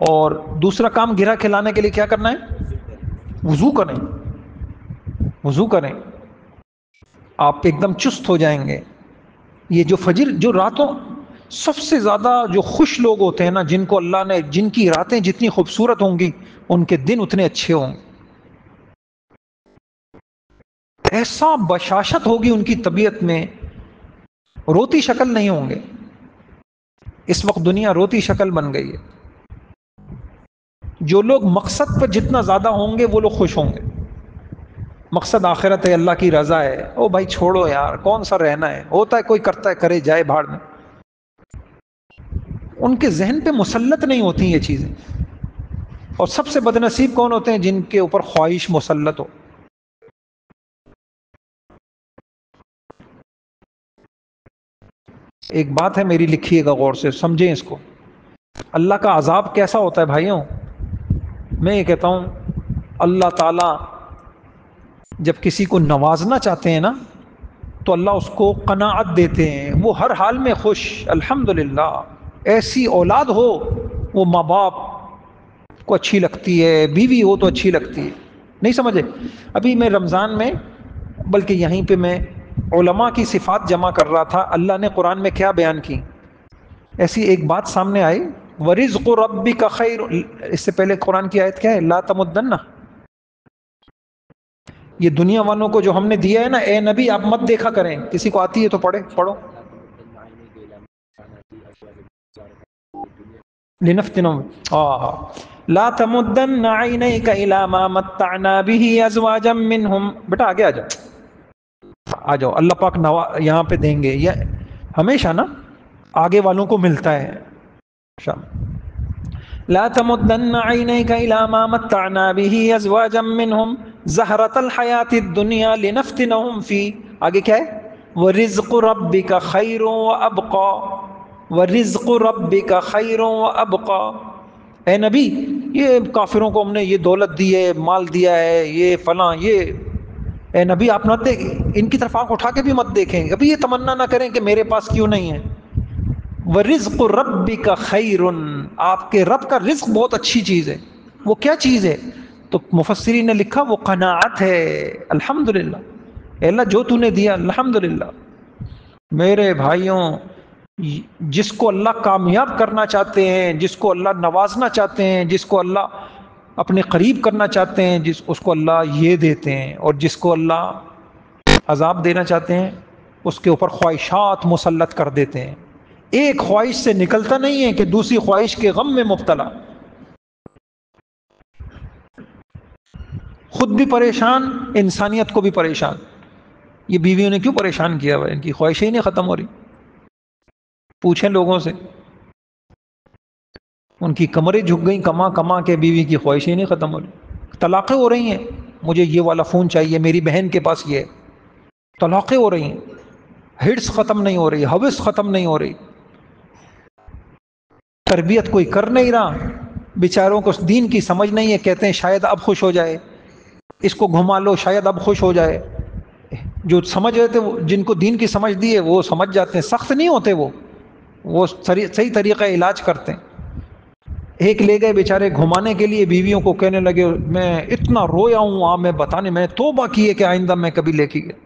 اور دوسرا کام گرا کھلانے کے لیے کیا کرنا ہے؟ وضو کریں. وضو کریں، آپ ایک دم چست ہو جائیں گے. یہ جو فجر، جو راتوں سب سے زیادہ جو خوش لوگ ہوتے ہیں نا، جن کو اللہ نے، جن کی راتیں جتنی خوبصورت ہوں گی ان کے دن اتنے اچھے ہوں گے. ایسا بشاشت ہوگی ان کی طبیعت میں، روتی شکل نہیں ہوں گے. اس وقت دنیا روتی شکل بن گئی ہے. جو لوگ مقصد پر جتنا زیادہ ہوں گے وہ لوگ خوش ہوں گے. مقصد آخرت ہے، اللہ کی رضا ہے، او بھائی چھوڑو یار، کون سا رہنا ہے، ہوتا ہے کوئی کرتا ہے، کرے جائے بھاڑ میں. ان کے ذہن پہ مسلط نہیں ہوتی یہ چیزیں. اور سب سے بد نصیب کون ہوتے ہیں؟ جن کے اوپر خواہش مسلط ہو. ایک بات ہے میری، لکھیے گا غور سے، سمجھیں اس کو. اللہ کا عذاب کیسا ہوتا ہے بھائیوں؟ میں یہ کہتا ہوں، اللہ تعالی جب کسی کو نوازنا چاہتے ہیں نا تو اللہ اس کو قناعت دیتے ہیں، وہ ہر حال میں خوش. الحمدللہ ایسی اولاد ہو، وہ ماں باپ کو اچھی لگتی ہے، بیوی ہو تو اچھی لگتی ہے. نہیں سمجھے؟ ابھی میں رمضان میں، بلکہ یہیں پہ میں علماء کی صفات جمع کر رہا تھا. اللہ نے قرآن میں کیا بیان کی؟ ایسی ایک بات سامنے آئی، وَرِزْقُ رَبِّكَ خَيْرٌ. اس سے پہلے قرآن کی آیت کیا ہے؟ لا تمدن. یہ دنیا والوں کو جو ہم نے دیا ہے نا، اے نبی آپ مت دیکھا کریں. کسی کو آتی ہے تو پڑھو. لنفتنهم لا تمدن عینیک الی ما متعنا به ازواجا منهم. بیٹا آگے آ جاؤ. اللہ پاک یہاں پہ دیں گے، یہ ہمیشہ نا آگے والوں کو ملتا ہے. لا تمدن عینیک الی ما متعنا به ازواجا منهم زہرۃ الحیاۃ الدنیا لنفتنهم فی. آگے کیا ہے؟ وَرِزْقُ رَبِّكَ خَيْرٌ وَأَبْقَى. وَرِزْقُ رَبِّكَ خَيْرٌ وَأَبْقَى. اے نبی، یہ کافروں کو ہم نے یہ دولت دی ہے، مال دیا ہے، یہ فلاں، یہ اے نبی آپ نہ دیکھیں، ان کی طرف آنکھ اٹھا کے بھی مت دیکھیں، ابھی یہ تمنا نہ کریں کہ میرے پاس کیوں نہیں ہے. وَرِزْقُ رَبِّكَ خَيْرٌ. آپ کے رب کا رزق بہت اچھی چیز ہے. وہ کیا چیز ہے؟ تو مفسرین نے لکھا وہ قناعت ہے. الحمدللہ اے اللہ جو تو نے دیا الحمدللہ. میرے بھائیوں، جس کو اللہ کامیاب کرنا چاہتے ہیں، جس کو اللہ نوازنا چاہتے ہیں، جس کو اللہ اپنے قریب کرنا چاہتے ہیں، اس کو اللہ یہ دیتے ہیں. اور جس کو اللہ عذاب دینا چاہتے ہیں اس کے اوپر خواہشات مسلط کر دیتے ہیں. ایک خواہش سے نکلتا نہیں ہے کہ دوسری خواہش کے غم میں مبتلا. خود بھی پریشان، انسانیت کو بھی پریشان. یہ بیویوں نے کیوں پریشان کیا ہوا؟ ان کی خواہشیں ہی نہیں ختم ہو رہی. پوچھیں لوگوں سے، ان کی کمریں جھک گئیں کما کما کے، بیوی کی خواہشیں نہیں ختم ہو رہی. طلاقیں ہو رہی ہیں، مجھے یہ والا فون چاہیے، میری بہن کے پاس یہ ہے. طلاقیں ہو رہی ہیں، ہرس ختم نہیں ہو رہی، ہوس ختم نہیں ہو رہی. تربیت کوئی کر نہیں رہا، بیچاروں کو دین کی سمجھ نہیں ہے، کہتے ہیں شاید اب خوش ہو جائے، اس کو گھما لو شاید اب خوش ہو جائے. جو سمجھ رہے تھے، جن کو دین کی سمجھ دی ہے وہ سمجھ جاتے ہیں، سخت نہیں ہوتے، وہ صحیح طریقہ علاج کرتے ہیں. ایک لے گئے بیچارے گھمانے کے لیے، بیویوں کو کہنے لگے میں اتنا رویا ہوں، میں بتانے، میں نے توبہ کی ہے کہ آئندہ میں کبھی لے کے گیا.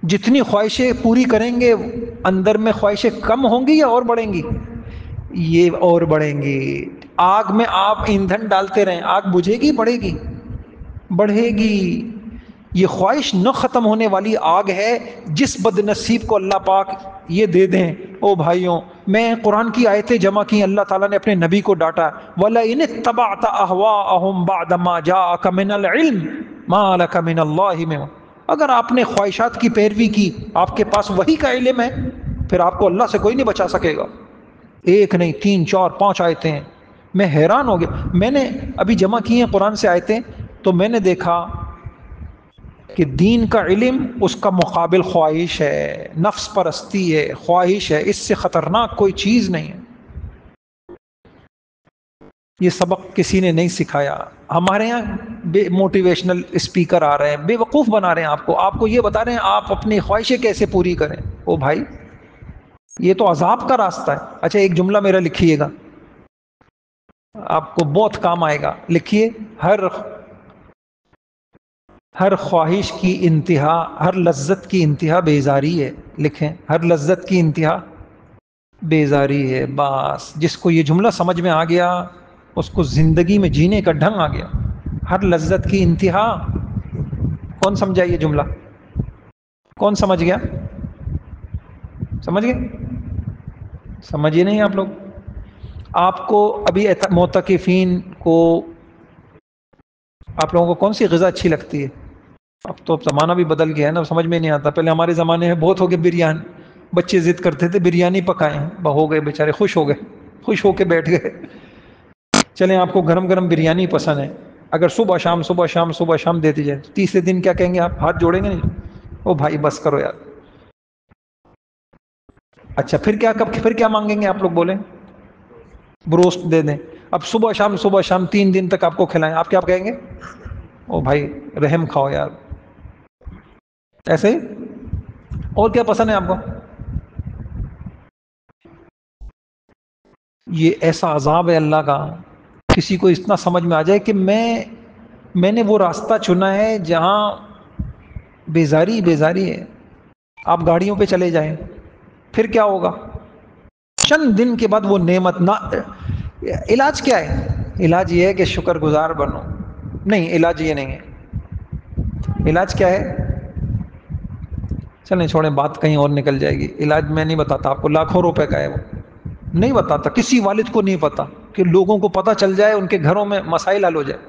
جتنی خواہشیں پوری کریں گے اندر میں خواہشیں کم ہوں گی یا اور بڑھیں گی؟ یہ اور بڑھیں گی. آگ میں آپ ایندھن ڈالتے رہیں، آگ بجھے گی بڑھے گی؟ بڑھے گی. یہ خواہش نہ ختم ہونے والی آگ ہے. جس بد نصیب کو اللہ پاک یہ دے دیں. او بھائیوں، میں قرآن کی آیتیں جمع کی، اللہ تعالیٰ نے اپنے نبی کو ڈانٹا، وَلَئِنِ اتَّبَعْتَ أَهْوَاءَهُمْ بَعْدَ مَا جَاءَكَ مِنَ الْعِلْمِ مَا لَكَ مِنَ اللَّهِ مِنْ. اگر آپ نے خواہشات کی پیروی کی، آپ کے پاس وحی کا علم ہے، پھر آپ کو اللہ سے کوئی نہیں بچا سکے گا. ایک نہیں، 3 4 5 آیتیں ہیں. میں حیران ہو گیا. میں نے ابھی جمع کی ہیں قرآن سے آیتیں، تو میں نے دیکھا کہ دین کا علم، اس کا مقابل خواہش ہے، نفس پرستی ہے، خواہش ہے. اس سے خطرناک کوئی چیز نہیں ہے. یہ سبق کسی نے نہیں سکھایا. ہمارے یہاں بے موٹیویشنل اسپیکر آ رہے ہیں، بے وقوف بنا رہے ہیں آپ کو یہ بتا رہے ہیں آپ اپنی خواہشیں کیسے پوری کریں. او بھائی یہ تو عذاب کا راستہ ہے. اچھا ایک جملہ میرا لکھیے گا، آپ کو بہت کام آئے گا. لکھیے، ہر خواہش کی انتہا، ہر لذت کی انتہا بیزاری ہے. لکھیں، ہر لذت کی انتہا بیزاری ہے. بس جس کو یہ جملہ سمجھ میں آ گیا اس کو زندگی میں جینے کا ڈھنگ آ گیا. ہر لذت کی انتہا، کون سمجھا یہ جملہ؟ کون سمجھ گیا؟ سمجھ گئے؟ سمجھے نہیں آپ لوگ؟ آپ کو ابھی معتکفین کو، آپ لوگوں کو کون سی غذا اچھی لگتی ہے؟ اب تو زمانہ بھی بدل گیا ہے نا، سمجھ میں نہیں آتا. پہلے ہمارے زمانے میں بہت ہو گئے بریانی، بچے ضد کرتے تھے بریانی پکائیں، ہو گئے بیچارے خوش ہو گئے، خوش ہو کے بیٹھ گئے. چلیں آپ کو گرم گرم بریانی پسند ہے، اگر صبح شام صبح شام صبح شام دیتی جائے، تیسرے دن کیا کہیں گے آپ؟ ہاتھ جوڑیں گے نہیں؟ او بھائی بس کرو یار. اچھا پھر کیا مانگیں گے آپ لوگ؟ بولیں بروسٹ دے دیں. اب صبح شام 3 دن تک آپ کو کھلائیں، آپ کیا کہیں گے؟ او بھائی رحم کھاؤ یار. ایسے ہی. اور کیا پسند ہے آپ کو؟ یہ ایسا عذاب ہے اللہ کا، کسی کو اتنا سمجھ میں آ جائے کہ میں نے وہ راستہ چنا ہے جہاں بیزاری ہے. آپ گاڑیوں پہ چلے جائیں، پھر کیا ہوگا؟ چند دن کے بعد وہ نعمت نہ. علاج کیا ہے؟ علاج یہ ہے کہ شکر گزار بنو. نہیں، علاج یہ نہیں ہے. علاج کیا ہے؟ چلیں چھوڑیں، بات کہیں اور نکل جائے گی. علاج میں نہیں بتاتا آپ کو، لاکھوں روپے کا ہے وہ. نہیں بتاتا، کسی والد کو نہیں پتا کہ لوگوں کو پتہ چل جائے ان کے گھروں میں مسائل حل ہو جائے.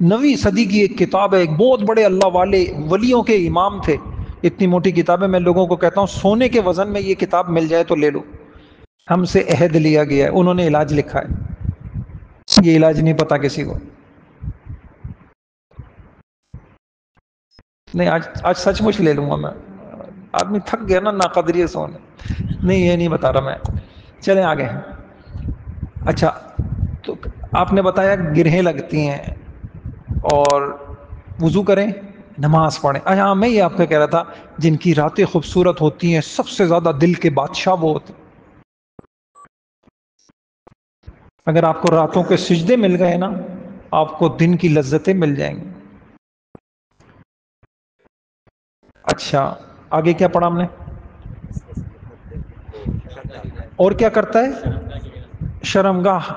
9ویں صدی کی ایک کتاب ہے، ایک بہت بڑے اللہ والے ولیوں کے امام تھے. اتنی موٹی کتاب ہے، میں لوگوں کو کہتا ہوں سونے کے وزن میں یہ کتاب مل جائے تو لے لو. ہم سے عہد لیا گیا ہے، انہوں نے علاج لکھا ہے. یہ علاج نہیں پتا کسی کو. نہیں آج سچ مچ لے لوں گا میں. آدمی تھک گیا نا ناقدری سونے. نہیں یہ نہیں بتا رہا میں. چلیں آگے. اچھا تو آپ نے بتایا گرہیں لگتی ہیں اور وضو کریں، نماز پڑھیں. ہاں میں یہ آپ کو کہہ رہا تھا، جن کی راتیں خوبصورت ہوتی ہیں سب سے زیادہ دل کے بادشاہ وہ ہوتے ہیں. اگر آپ کو راتوں کے سجدے مل گئے نا، آپ کو دن کی لذتیں مل جائیں گی. اچھا آگے کیا پڑھا ہم نے؟ اور کیا کرتا ہے؟ شرمگاہ.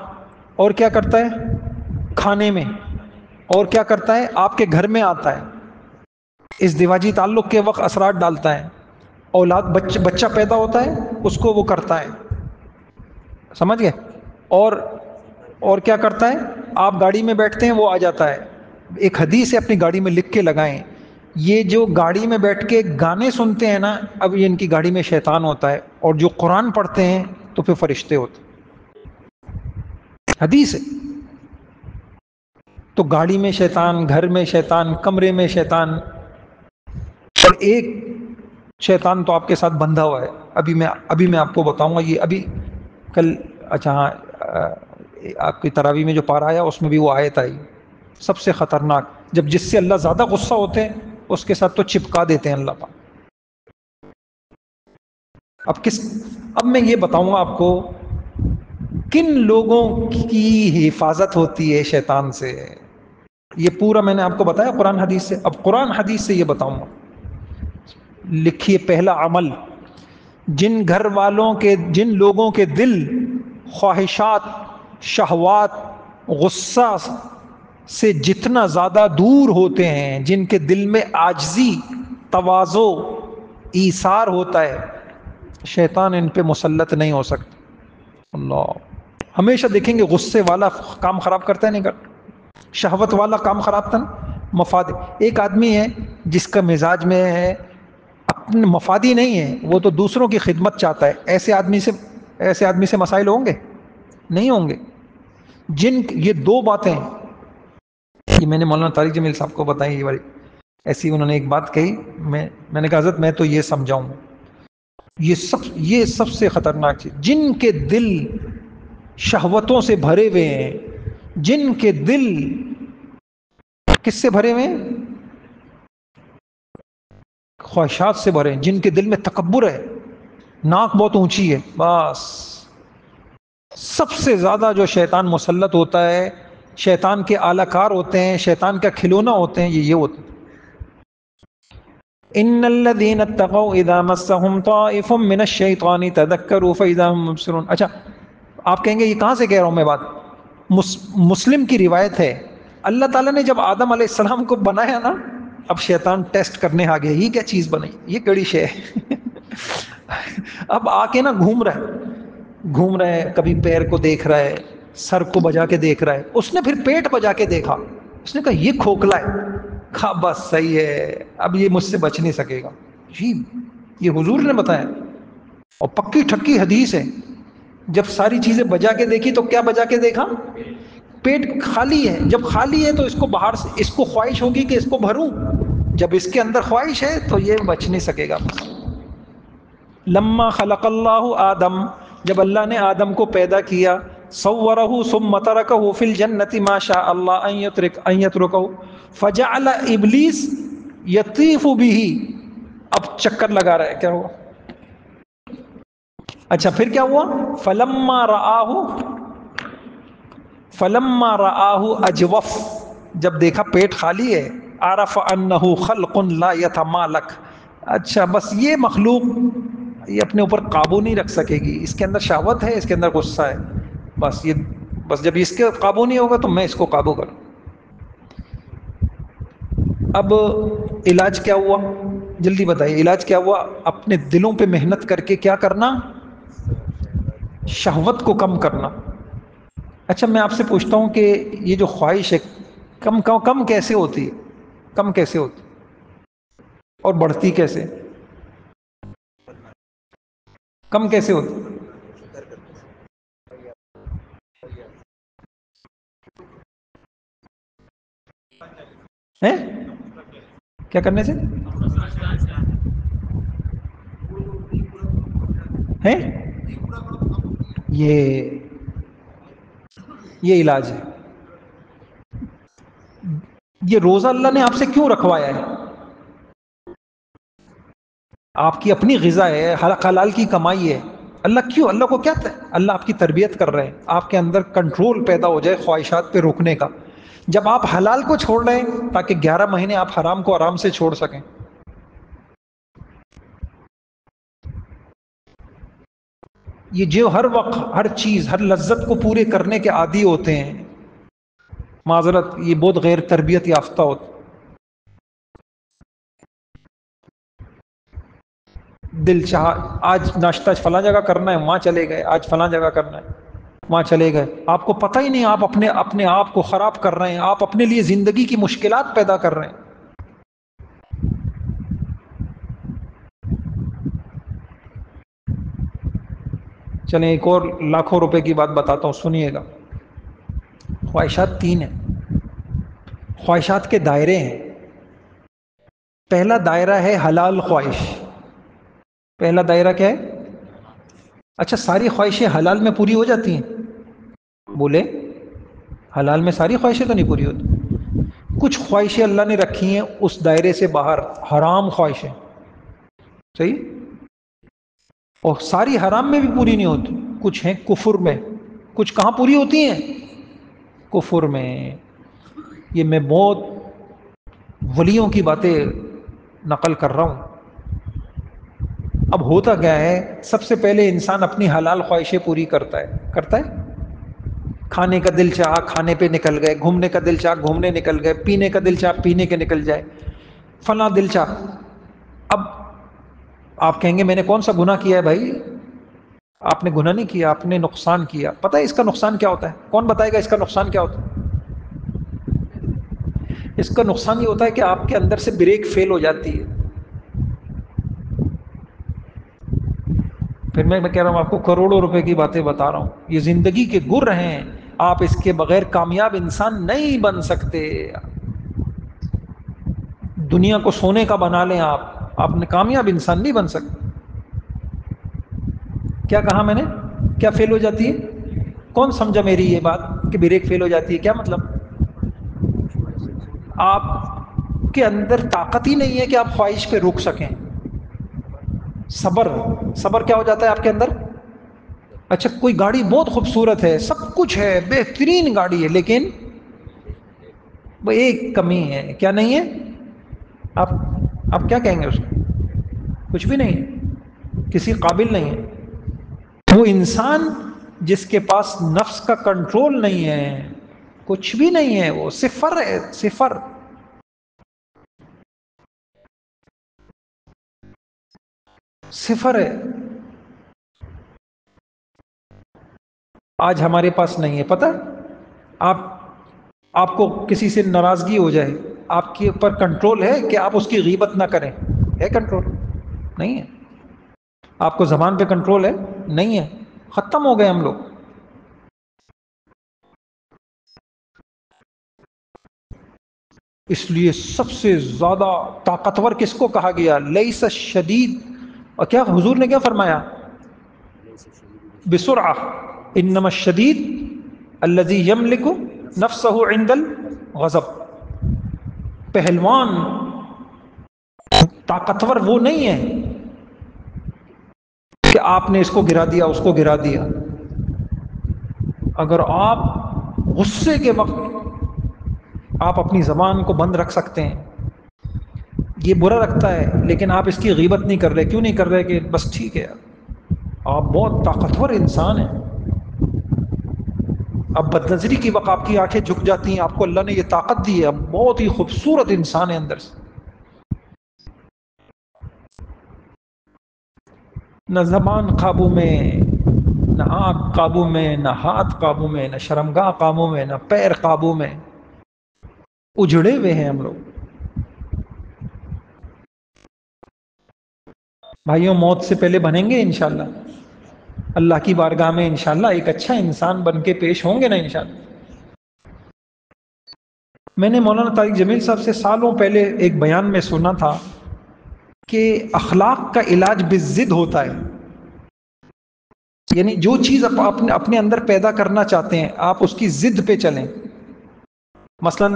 اور کیا کرتا ہے؟ کھانے میں. اور کیا کرتا ہے؟ آپ کے گھر میں آتا ہے، اس دیواجی تعلق کے وقت اثرات ڈالتا ہے. اولاد بچہ پیدا ہوتا ہے اس کو وہ کرتا ہے. سمجھ گئے؟ اور کیا کرتا ہے؟ آپ گاڑی میں بیٹھتے ہیں وہ آ جاتا ہے. ایک حدیث ہے اپنی گاڑی میں لکھ کے لگائیں، یہ جو گاڑی میں بیٹھ کے گانے سنتے ہیں نا، اب یہ ان کی گاڑی میں شیطان ہوتا ہے، اور جو قرآن پڑھتے ہیں تو پھر فرشتے ہوتے ہیں. حدیث ہے. تو گاڑی میں شیطان، گھر میں شیطان، کمرے میں شیطان. اور ایک شیطان تو آپ کے ساتھ بندھا ہوا ہے. ابھی میں آپ کو بتاؤں گا یہ ابھی کل. اچھا ہاں، آپ کی تراویح میں جو پارا آیا اس میں بھی وہ آیت آئی، سب سے خطرناک. جب جس سے اللہ زیادہ غصہ ہوتے ہیں اس کے ساتھ تو چپکا دیتے ہیں اللہ پاک. اب میں یہ بتاؤں گا آپ کو کن لوگوں کی حفاظت ہوتی ہے شیطان سے. یہ پورا میں نے آپ کو بتایا قرآن حدیث سے. اب قرآن حدیث سے یہ بتاؤں گا. لکھیے پہلا عمل، جن لوگوں کے دل خواہشات، شہوات، غصہ سے جتنا زیادہ دور ہوتے ہیں، جن کے دل میں عاجزی، تواضع، ایثار ہوتا ہے، شیطان ان پہ مسلط نہیں ہو سکتا. اللہ ہمیشہ دیکھیں گے غصے والا کام خراب کرتا ہے نہیں کرتا، شہوت والا کام خراب تھا نا، مفاد. ایک آدمی ہے جس کا مزاج میں ہے اپنے مفادی نہیں ہے، وہ تو دوسروں کی خدمت چاہتا ہے، ایسے آدمی سے مسائل ہوں گے؟ نہیں ہوں گے. یہ 2 باتیں یہ میں نے مولانا طارق جمیل صاحب کو بتائی. یہ والی ایسی انہوں نے ایک بات کہی، میں نے کہا حضرت میں تو یہ سمجھاؤں، یہ سب سے خطرناک چیز. جن کے دل شہوتوں سے بھرے ہوئے ہیں، جن کے دل کس سے بھرے ہوئے ہیں؟ خواہشات سے بھرے ہیں، جن کے دل میں تکبر ہے، ناک بہت اونچی ہے، بس سب سے زیادہ جو شیطان مسلط ہوتا ہے، شیطان کے اعلی کار ہوتے ہیں، شیطان کا کھلونا ہوتے ہیں، یہ ہوتے ہیں. ان الذين اتقوا اذا مسهم طائف من الشيطان تذكروا فاذا هم مبصرون. اچھا آپ کہیں گے یہ کہاں سے کہہ رہا ہوں میں بات؟ مسلم کی روایت ہے، اللہ تعالیٰ نے جب آدم علیہ السلام کو بنایا نا، اب شیطان ٹیسٹ کرنے آ گیا، یہ کیا چیز بنائی، یہ کڑی شے ہے. اب آ کے نا گھوم رہا ہے، کبھی پیر کو دیکھ رہا ہے، سر کو بجا کے دیکھ رہا ہے. اس نے پھر پیٹ بجا کے دیکھا، اس نے کہا یہ کھوکھلا ہے. کہا بس صحیح ہے، اب یہ مجھ سے بچ نہیں سکے گا. جی یہ حضور نے بتایا، اور پکی ٹھکی حدیث ہے. جب ساری چیزیں بجا کے دیکھی تو کیا بجا کے دیکھا؟ پیٹ خالی ہے. جب خالی ہے تو اس کو باہر سے اس کو خواہش ہوگی کہ اس کو بھروں، جب اس کے اندر خواہش ہے تو یہ بچ نہیں سکے گا. لما خلق اللہ آدم، جب اللہ نے آدم کو پیدا کیا، صورہ ثم ترکہ فی الجنۃ ما شاء اللہ ان یترکہ فجعل ابلیس یطیف بہ. اب چکر لگا رہا ہے، کیا ہوا؟ اچھا پھر کیا ہوا؟ فلما رآہ اجوف، جب دیکھا پیٹ خالی ہے، عرف انہ خلق لا یتمالک. اچھا بس یہ مخلوق یہ اپنے اوپر قابو نہیں رکھ سکے گی، اس کے اندر شہوت ہے، اس کے اندر غصہ ہے، بس جب اس کے قابو نہیں ہوگا تو میں اس کو قابو کروں. اب علاج کیا ہوا؟ جلدی بتائیے علاج کیا ہوا؟ اپنے دلوں پہ محنت کر کے کیا کرنا؟ شہوت کو کم کرنا. اچھا میں آپ سے پوچھتا ہوں کہ یہ جو خواہش ہے کم کیسے ہوتی ہے؟ کم کیسے ہوتی اور بڑھتی کیسے؟ کم کیسے ہوتی ہے؟ کیا کرنے سے ہے؟ یہ علاج ہے. یہ روزہ اللہ نے آپ سے کیوں رکھوایا ہے؟ آپ کی اپنی غذا ہے، حلال کی کمائی ہے. اللہ کو کیا اللہ آپ کی تربیت کر رہے ہیں، آپ کے اندر کنٹرول پیدا ہو جائے خواہشات پہ روکنے کا. جب آپ حلال کو چھوڑ رہے ہیں تاکہ 11 مہینے آپ حرام کو آرام سے چھوڑ سکیں. یہ جو ہر وقت ہر چیز ہر لذت کو پورے کرنے کے عادی ہوتے ہیں، معذرت یہ بہت غیر تربیت یافتہ ہوتے. دل چاہ آج ناشتہ فلاں جگہ کرنا ہے، وہاں چلے گئے، آج فلاں جگہ کرنا ہے، وہاں چلے گئے. آپ کو پتہ ہی نہیں آپ اپنے آپ کو خراب کر رہے ہیں، آپ اپنے لیے زندگی کی مشکلات پیدا کر رہے ہیں. چلیں ایک اور لاکھوں روپے کی بات بتاتا ہوں، سنیے گا. خواہشات 3 ہیں. خواہشات کے دائرے ہیں. پہلا دائرہ ہے حلال خواہش. پہلا دائرہ کیا ہے؟ اچھا ساری خواہشیں حلال میں پوری ہو جاتی ہیں؟ بولے حلال میں ساری خواہشیں تو نہیں پوری ہوتی. کچھ خواہشیں اللہ نے رکھی ہیں اس دائرے سے باہر، حرام خواہشیں. صحیح؟ اور ساری حرام میں بھی پوری نہیں ہوتی. کچھ ہیں کفر میں. کچھ کہاں پوری ہوتی ہیں؟ کفر میں. یہ میں بہت ولیوں کی باتیں نقل کر رہا ہوں. اب ہوتا کیا ہے، سب سے پہلے انسان اپنی حلال خواہشیں پوری کرتا ہے. کھانے کا دل چاہا کھانے پہ نکل گئے، گھومنے کا دل چاہا گھومنے نکل گئے، پینے کا دل چاہا پینے کے نکل جائے، فلاں دل چاہا. اب آپ کہیں گے میں نے کون سا گناہ کیا ہے بھائی؟ آپ نے گناہ نہیں کیا، آپ نے نقصان کیا. پتہ ہے اس کا نقصان کیا ہوتا ہے؟ کون بتائے گا اس کا نقصان کیا ہوتا ہے؟ اس کا نقصان یہ ہوتا ہے کہ آپ کے اندر سے بریک فیل ہو جاتی ہے. پھر میں کہہ رہا ہوں آپ کو کروڑوں روپے کی باتیں بتا رہا ہوں، یہ زندگی کے گر ہیں، آپ اس کے بغیر کامیاب انسان نہیں بن سکتے. دنیا کو سونے کا بنا لیں آپ نے کامیاب انسان نہیں بن سکتے. کیا کہا میں نے؟ کیا فیل ہو جاتی ہے؟ کون سمجھا میری یہ بات کہ بریک فیل ہو جاتی ہے؟ کیا مطلب؟ آپ کے اندر طاقت ہی نہیں ہے کہ آپ خواہش پہ روک سکیں. صبر. صبر کیا ہو جاتا ہے آپ کے اندر؟ اچھا کوئی گاڑی بہت خوبصورت ہے، سب کچھ ہے، بہترین گاڑی ہے، لیکن وہ ایک کمی ہے. کیا نہیں ہے؟ آپ آپ کیا کہیں گے اس کو؟ کچھ بھی نہیں، کسی قابل نہیں ہے. وہ انسان جس کے پاس نفس کا کنٹرول نہیں ہے، کچھ بھی نہیں ہے، وہ صفر ہے، صفر. صفر ہے. آج ہمارے پاس نہیں ہے. پتہ آپ آپ کو کسی سے ناراضگی ہو جائے، آپ کے اوپر کنٹرول ہے کہ آپ اس کی غیبت نہ کریں؟ ہے کنٹرول؟ نہیں ہے. آپ کو زبان پہ کنٹرول ہے؟ نہیں ہے. ختم ہو گئے ہم لوگ. اس لیے سب سے زیادہ طاقتور کس کو کہا گیا؟ لیس الشدید. اور کیا حضور نے کیا فرمایا؟ بسرعہ. انما الشدید الذی یملک نفسہ عند الغضب. پہلوان، طاقتور وہ نہیں ہے کہ آپ نے اس کو گرا دیا، اس کو گرا دیا. اگر آپ غصے کے وقت آپ اپنی زبان کو بند رکھ سکتے ہیں، یہ برا لگتا ہے لیکن آپ اس کی غیبت نہیں کر رہے. کیوں نہیں کر رہے؟ کہ بس ٹھیک ہے، آپ بہت طاقتور انسان ہیں. اب بد نظری کی وقت آپ کی آنکھیں جھک جاتی ہیں، آپ کو اللہ نے یہ طاقت دی ہے، اب بہت ہی خوبصورت انسان ہے اندر سے. نہ زبان قابو میں، نہ آنکھ قابو میں، نہ ہاتھ قابو میں، نہ شرمگاہ قابو میں، نہ پیر قابو میں. اجڑے ہوئے ہیں ہم لوگ. بھائیوں موت سے پہلے بنیں گے انشاءاللہ اللہ کی بارگاہ میں، انشاءاللہ ایک اچھا انسان بن کے پیش ہوں گے نا انشاءاللہ. میں نے مولانا طارق جمیل صاحب سے سالوں پہلے ایک بیان میں سنا تھا کہ اخلاق کا علاج بالضد ہوتا ہے. یعنی جو چیز آپ اپنے اندر پیدا کرنا چاہتے ہیں، آپ اس کی ضد پہ چلیں. مثلا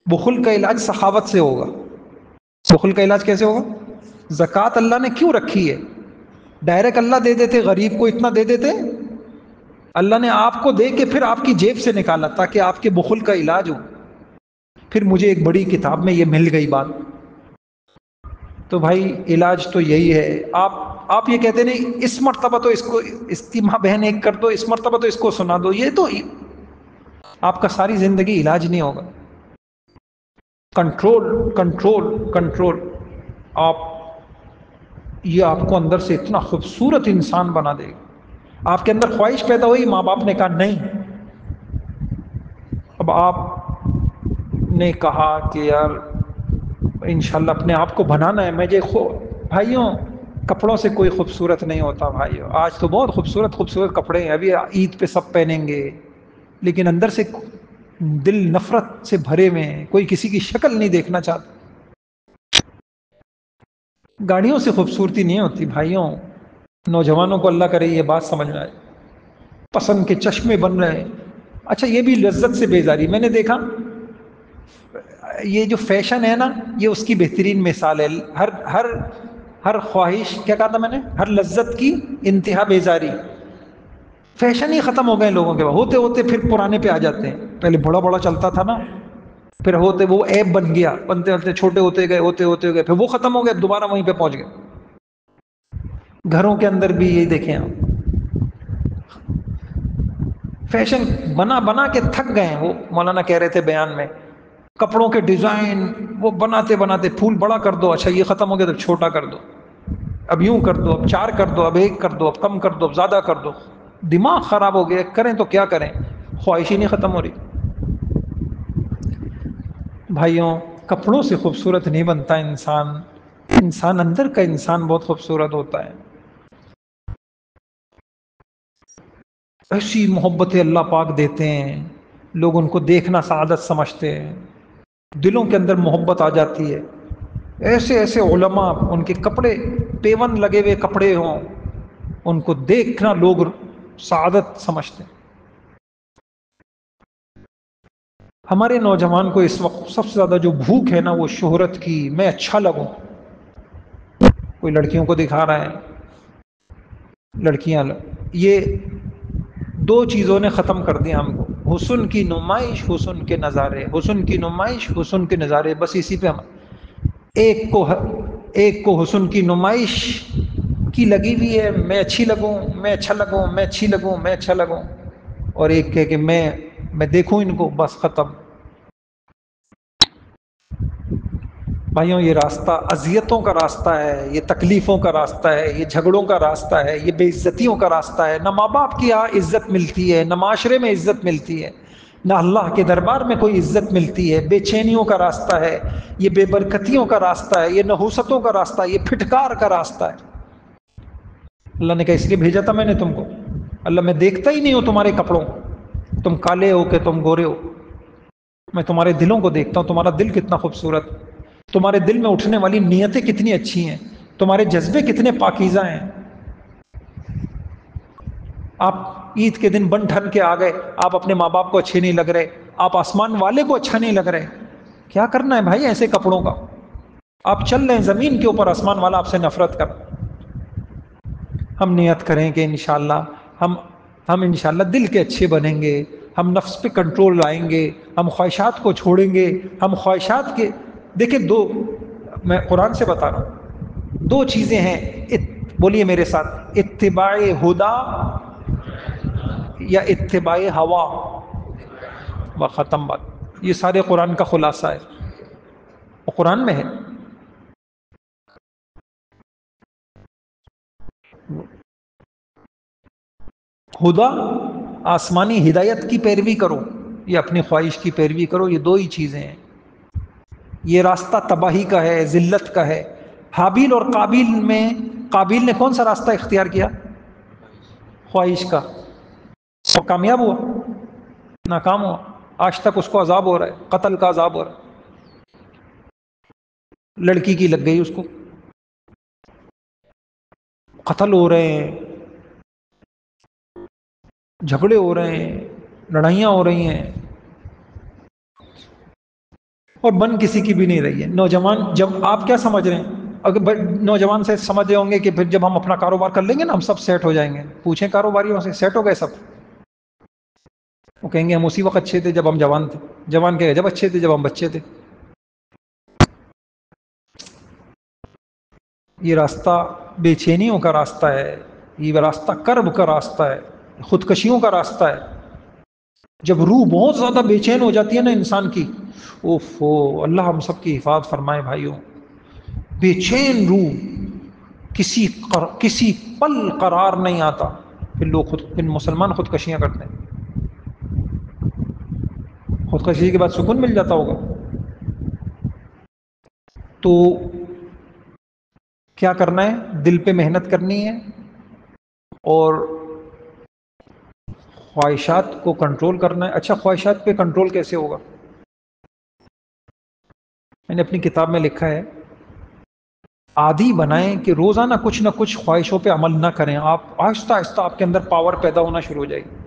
بخل کا علاج سخاوت سے ہوگا. بخل کا علاج کیسے ہوگا؟ زکوٰۃ اللہ نے کیوں رکھی ہے؟ ڈائریکٹ اللہ دے دیتے، غریب کو اتنا دے دیتے. اللہ نے آپ کو دے کے پھر آپ کی جیب سے نکالا تاکہ آپ کے بخل کا علاج ہو. پھر مجھے ایک بڑی کتاب میں یہ مل گئی بات. تو بھائی علاج تو یہی ہے. آپ یہ کہتے نہیں اس مرتبہ تو اس کو، اس کی ماں بہن ایک کر دو، اس مرتبہ تو اس کو سنا دو، یہ تو آپ کا ساری زندگی علاج نہیں ہوگا. Control control control. آپ یہ آپ کو اندر سے اتنا خوبصورت انسان بنا دے گا. آپ کے اندر خواہش پیدا ہوئی، ماں باپ نے کہا نہیں. اب آپ نے کہا کہ یار انشاءاللہ اپنے آپ کو بنانا ہے. بھائیوں کپڑوں سے کوئی خوبصورت نہیں ہوتا. بھائیوں آج تو بہت خوبصورت خوبصورت کپڑے ہیں، ابھی عید پہ سب پہنیں گے، لیکن اندر سے دل نفرت سے بھرے ہوئے ہیں. کوئی کسی کی شکل نہیں دیکھنا چاہتا. گاڑیوں سے خوبصورتی نہیں ہوتی بھائیوں. نوجوانوں کو اللہ کرے یہ بات سمجھ میں آئے. پسند کے چشمے بن رہے ہیں. اچھا یہ بھی لذت سے بیزاری. میں نے دیکھا یہ جو فیشن ہے نا، یہ اس کی بہترین مثال ہے. ہر خواہش، کیا کہا تھا میں نے؟ ہر لذت کی انتہا بیزاری. فیشن ہی ختم ہو گئے لوگوں کے. ہوتے ہوتے پھر پرانے پہ آ جاتے ہیں. پہلے بڑا بڑا چلتا تھا نا، پھر ہوتے وہ ایپ بن گیا، بنتے بنتے چھوٹے ہوتے گئے، ہوتے ہوتے گئے، پھر وہ ختم ہو گیا، دوبارہ وہیں پہ پہنچ گئے. گھروں کے اندر بھی یہی دیکھیں آپ، فیشن بنا بنا کے تھک گئے ہیں. وہ مولانا کہہ رہے تھے بیان میں، کپڑوں کے ڈیزائن وہ بناتے بناتے پھول بڑا کر دو، اچھا یہ ختم ہو گیا تو چھوٹا کر دو، اب یوں کر دو، اب 4 کر دو، اب 1 کر دو، اب کم کر دو، اب زیادہ کر دو. دماغ خراب ہو گیا. کریں تو کیا کریں، خواہش ہی نہیں ختم ہو رہی. بھائیوں کپڑوں سے خوبصورت نہیں بنتا انسان. انسان اندر کا انسان بہت خوبصورت ہوتا ہے. ایسی محبت اللہ پاک دیتے ہیں، لوگ ان کو دیکھنا سعادت سمجھتے ہیں، دلوں کے اندر محبت آ جاتی ہے. ایسے ایسے علماء، ان کے کپڑے پیون لگے ہوئے کپڑے ہوں، ان کو دیکھنا لوگ سعادت سمجھتے ہیں. ہمارے نوجوان کو اس وقت سب سے زیادہ جو بھوک ہے نا وہ شہرت کی، میں اچھا لگوں. کوئی لڑکیوں کو دکھا رہا ہے، لڑکیاں، یہ دو چیزوں نے ختم کر دیا ہم کو، حسن کی نمائش، حسن کے نظارے، حسن کی نمائش، حسن کے نظارے، بس اسی پہ ہم ایک کو حسن کی نمائش کی لگی ہوئی ہے، میں اچھی لگوں، میں اچھا لگوں، میں اچھی لگوں، میں اچھا لگوں، اور ایک کہ میں دیکھوں ان کو، بس ختم. بھائیوں یہ راستہ اذیتوں کا راستہ ہے، یہ تکلیفوں کا راستہ ہے، یہ جھگڑوں کا راستہ ہے، یہ بے عزتیوں کا راستہ ہے. نہ ماں باپ کی یہاں عزت ملتی ہے، نہ معاشرے میں عزت ملتی ہے، نہ اللہ کے دربار میں کوئی عزت ملتی ہے. بے چینیوں کا راستہ ہے، یہ بے برکتیوں کا راستہ ہے، یہ نحوستوں کا راستہ ہے، یہ پھٹکار کا راستہ ہے. اللہ نے کہا اس لیے بھیجا تھا میں نے تم کو. اللہ میں دیکھتا ہی نہیں ہوں تمہارے کپڑوں کو، تم کالے ہو کہ تم گورے ہو، میں تمہارے دلوں کو دیکھتا ہوں، تمہارا دل کتنا خوبصورت، تمہارے دل میں اٹھنے والی نیتیں کتنی اچھی ہیں، تمہارے جذبے کتنے پاکیزہ ہیں. آپ عید کے دن بن ٹھن کے آ گئے، آپ اپنے ماں باپ کو اچھے نہیں لگ رہے، آپ آسمان والے کو اچھا نہیں لگ رہے. کیا کرنا ہے بھائی ایسے کپڑوں کا؟ آپ چل رہے ہیں زمین کے اوپر، آسمان والا آپ سے نفرت کر. ہم نیت کریں کہ انشاءاللہ ہم انشاءاللہ دل کے اچھے بنیں گے، ہم نفس پہ کنٹرول لائیں گے، ہم خواہشات کو چھوڑیں گے. ہم خواہشات کے دیکھیں دو، میں قرآن سے بتا رہا ہوں، دو چیزیں ہیں، بولیے میرے ساتھ، اتباع ہدا یا اتباع ہوا. ختم بات. یہ سارے قرآن کا خلاصہ ہے، وہ قرآن میں ہے. ہدا آسمانی ہدایت کی پیروی کرو یا اپنی خواہش کی پیروی کرو، یہ دو ہی چیزیں ہیں. یہ راستہ تباہی کا ہے، ذلت کا ہے. حابیل اور قابیل میں قابیل نے کون سا راستہ اختیار کیا؟ خواہش کا. وہ کامیاب ہوا؟ ناکام ہوا. آج تک اس کو عذاب ہو رہا ہے، قتل کا عذاب ہو رہا ہے. لڑکی کی لگ گئی، اس کو قتل ہو رہے ہیں، جھگڑے ہو رہے ہیں، لڑائیاں ہو رہی ہیں، اور بن کسی کی بھی نہیں رہی ہے. نوجوان جب آپ کیا سمجھ رہے ہیں، اگر نوجوان سے سمجھ رہے ہوں گے کہ پھر جب ہم اپنا کاروبار کر لیں گے نا ہم سب سیٹ ہو جائیں گے. پوچھیں کاروباریوں سے، سیٹ ہو گئے سب؟ وہ کہیں گے ہم اسی وقت اچھے تھے جب ہم جوان تھے. جوان کہے جب اچھے تھے جب ہم بچے تھے. یہ راستہ بے چینیوں کا راستہ ہے، یہ راستہ کرب کا راستہ ہے، خودکشیوں کا راستہ ہے. جب روح بہت زیادہ بے چین ہو جاتی ہے نا انسان کی، اوفو، اللہ ہم سب کی حفاظت فرمائے بھائیوں. بے چین روح، کسی پل قرار نہیں آتا، پھر مسلمان خودکشیاں کرتے ہیں. خودکشی کے بعد سکون مل جاتا ہوگا. تو کیا کرنا ہے؟ دل پہ محنت کرنی ہے اور خواہشات کو کنٹرول کرنا ہے. اچھا خواہشات پہ کنٹرول کیسے ہوگا؟ میں نے اپنی کتاب میں لکھا ہے، عادی بنائیں کہ روزانہ کچھ نہ کچھ خواہشوں پہ عمل نہ کریں. آپ آہستہ آہستہ آپ کے اندر پاور پیدا ہونا شروع ہو جائے گی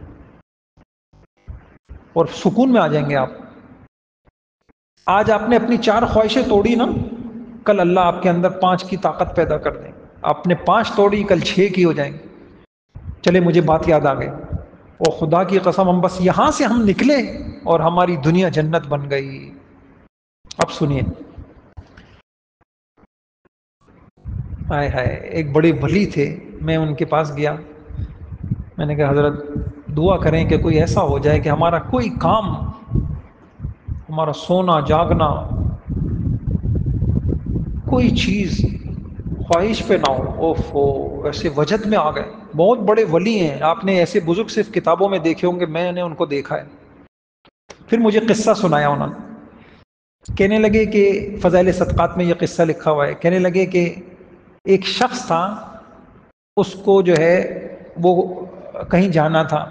اور سکون میں آ جائیں گے آپ. آج آپ نے اپنی 4 خواہشیں توڑی نا، کل اللہ آپ کے اندر 5 کی طاقت پیدا کر دیں. آپ نے 5 توڑی، کل 6 کی ہو جائیں گے. چلے مجھے بات یاد آ گئی، اور خدا کی قسم ہم بس یہاں سے ہم نکلے اور ہماری دنیا جنت بن گئی. اب سنیے، ہائے ہائے، ایک بڑے ولی تھے، میں ان کے پاس گیا. میں نے کہا حضرت دعا کریں کہ کوئی ایسا ہو جائے کہ ہمارا کوئی کام، ہمارا سونا جاگنا، کوئی چیز خواہش پہ نہ ہو. اوفو، ایسے وجد میں آ گئے. بہت بڑے ولی ہیں، آپ نے ایسے بزرگ صرف کتابوں میں دیکھے ہوں گے، میں نے ان کو دیکھا ہے. پھر مجھے قصہ سنایا انہوں نے. کہنے لگے کہ فضائل صدقات میں یہ قصہ لکھا ہوا ہے. کہنے لگے کہ ایک شخص تھا، اس کو جو ہے وہ کہیں جانا تھا،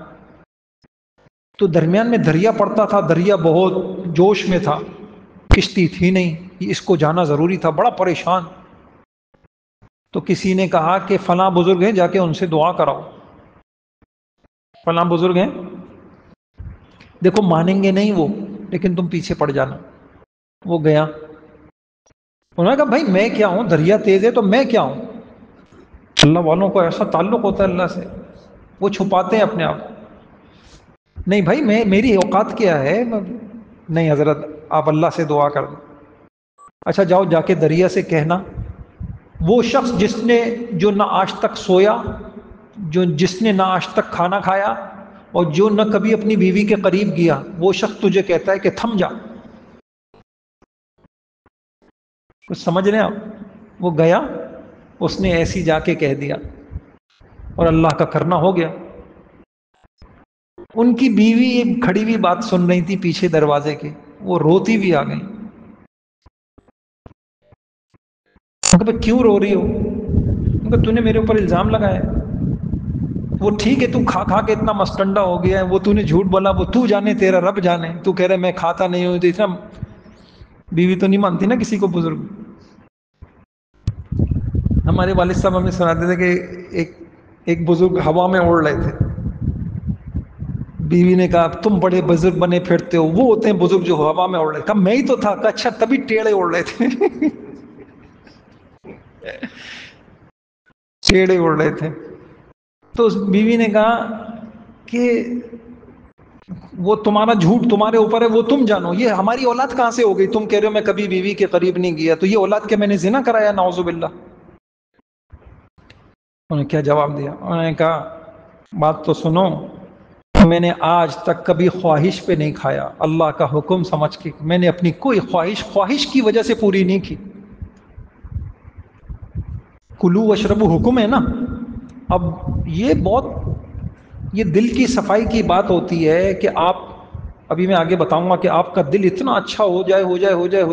تو درمیان میں دریا پڑتا تھا، دریا بہت جوش میں تھا، کشتی تھی نہیں، اس کو جانا ضروری تھا، بڑا پریشان. تو کسی نے کہا کہ فلاں بزرگ ہیں، جا کے ان سے دعا کراؤ. فلاں بزرگ ہیں، دیکھو مانیں گے نہیں وہ، لیکن تم پیچھے پڑ جانا۔ وہ گیا، انہوں نے کہا بھائی میں کیا ہوں، دریا تیز ہے تو میں کیا ہوں؟ اللہ والوں کو ایسا تعلق ہوتا ہے اللہ سے، وہ چھپاتے ہیں اپنے آپ۔ نہیں بھائی میری اوقات کیا ہے؟ نہیں حضرت آپ اللہ سے دعا کر دیں۔ اچھا جاؤ جا کے دریا سے کہنا وہ شخص جو نہ آج تک سویا، جس نے نہ آج تک کھانا کھایا اور جو نہ کبھی اپنی بیوی کے قریب گیا، وہ شخص تجھے کہتا ہے کہ تھم جا۔ کچھ سمجھ رہے ہیں آپ؟ وہ گیا، اس نے ایسی جا کے کہہ دیا اور اللہ کا کرنا ہو گیا۔ ان کی بیوی ایک کھڑی ہوئی بات سن رہی تھی پیچھے دروازے کے، وہ روتی بھی آ گئی۔ کیوں رو رہی ہو؟ تو نے میرے اوپر الزام لگایا۔ وہ ٹھیک ہے تو کھا کھا کے اتنا مستنڈا ہو گیا ہے، وہ تو نے جھوٹ بولا، وہ تو جانے تیرا رب جانے، تو کہہ رہے میں کھاتا نہیں ہوں۔ تو اتنا بیوی تو نہیں مانتی نا کسی کو، بزرگ۔ ہمارے والد صاحب ہمیں سناتے تھے کہ ایک بزرگ ہوا میں اڑ رہے تھے، بیوی نے کہا تم بڑے بزرگ بنے پھرتے ہو، وہ ہوتے ہیں بزرگ جو ہوا میں اڑ رہے۔ کہا میں ہی تو تھا۔ کہا اچھا تبھی ٹیڑے اڑ رہے تھے۔ ٹیڑے اڑ رہے تھے۔ تو اس بیوی نے کہا کہ وہ تمہارا جھوٹ تمہارے اوپر ہے، وہ تم جانو، یہ ہماری اولاد کہاں سے ہو گئی؟ تم کہہ رہے ہو میں کبھی بیوی کے قریب نہیں گیا، تو یہ اولاد کے میں نے زنا کرایا؟ نعوذ باللہ۔ انہوں نے کیا جواب دیا؟ انہوں نے کہا بات تو سنو، میں نے آج تک کبھی خواہش پہ نہیں کھایا، اللہ کا حکم سمجھ کے میں نے اپنی کوئی خواہش کی وجہ سے پوری نہیں کی۔ کلو واشربو حکم ہے نا۔ اب یہ دل کی صفائی کی بات ہوتی ہے کہ آپ، ابھی میں آگے بتاؤں گا کہ آپ کا دل اتنا اچھا ہو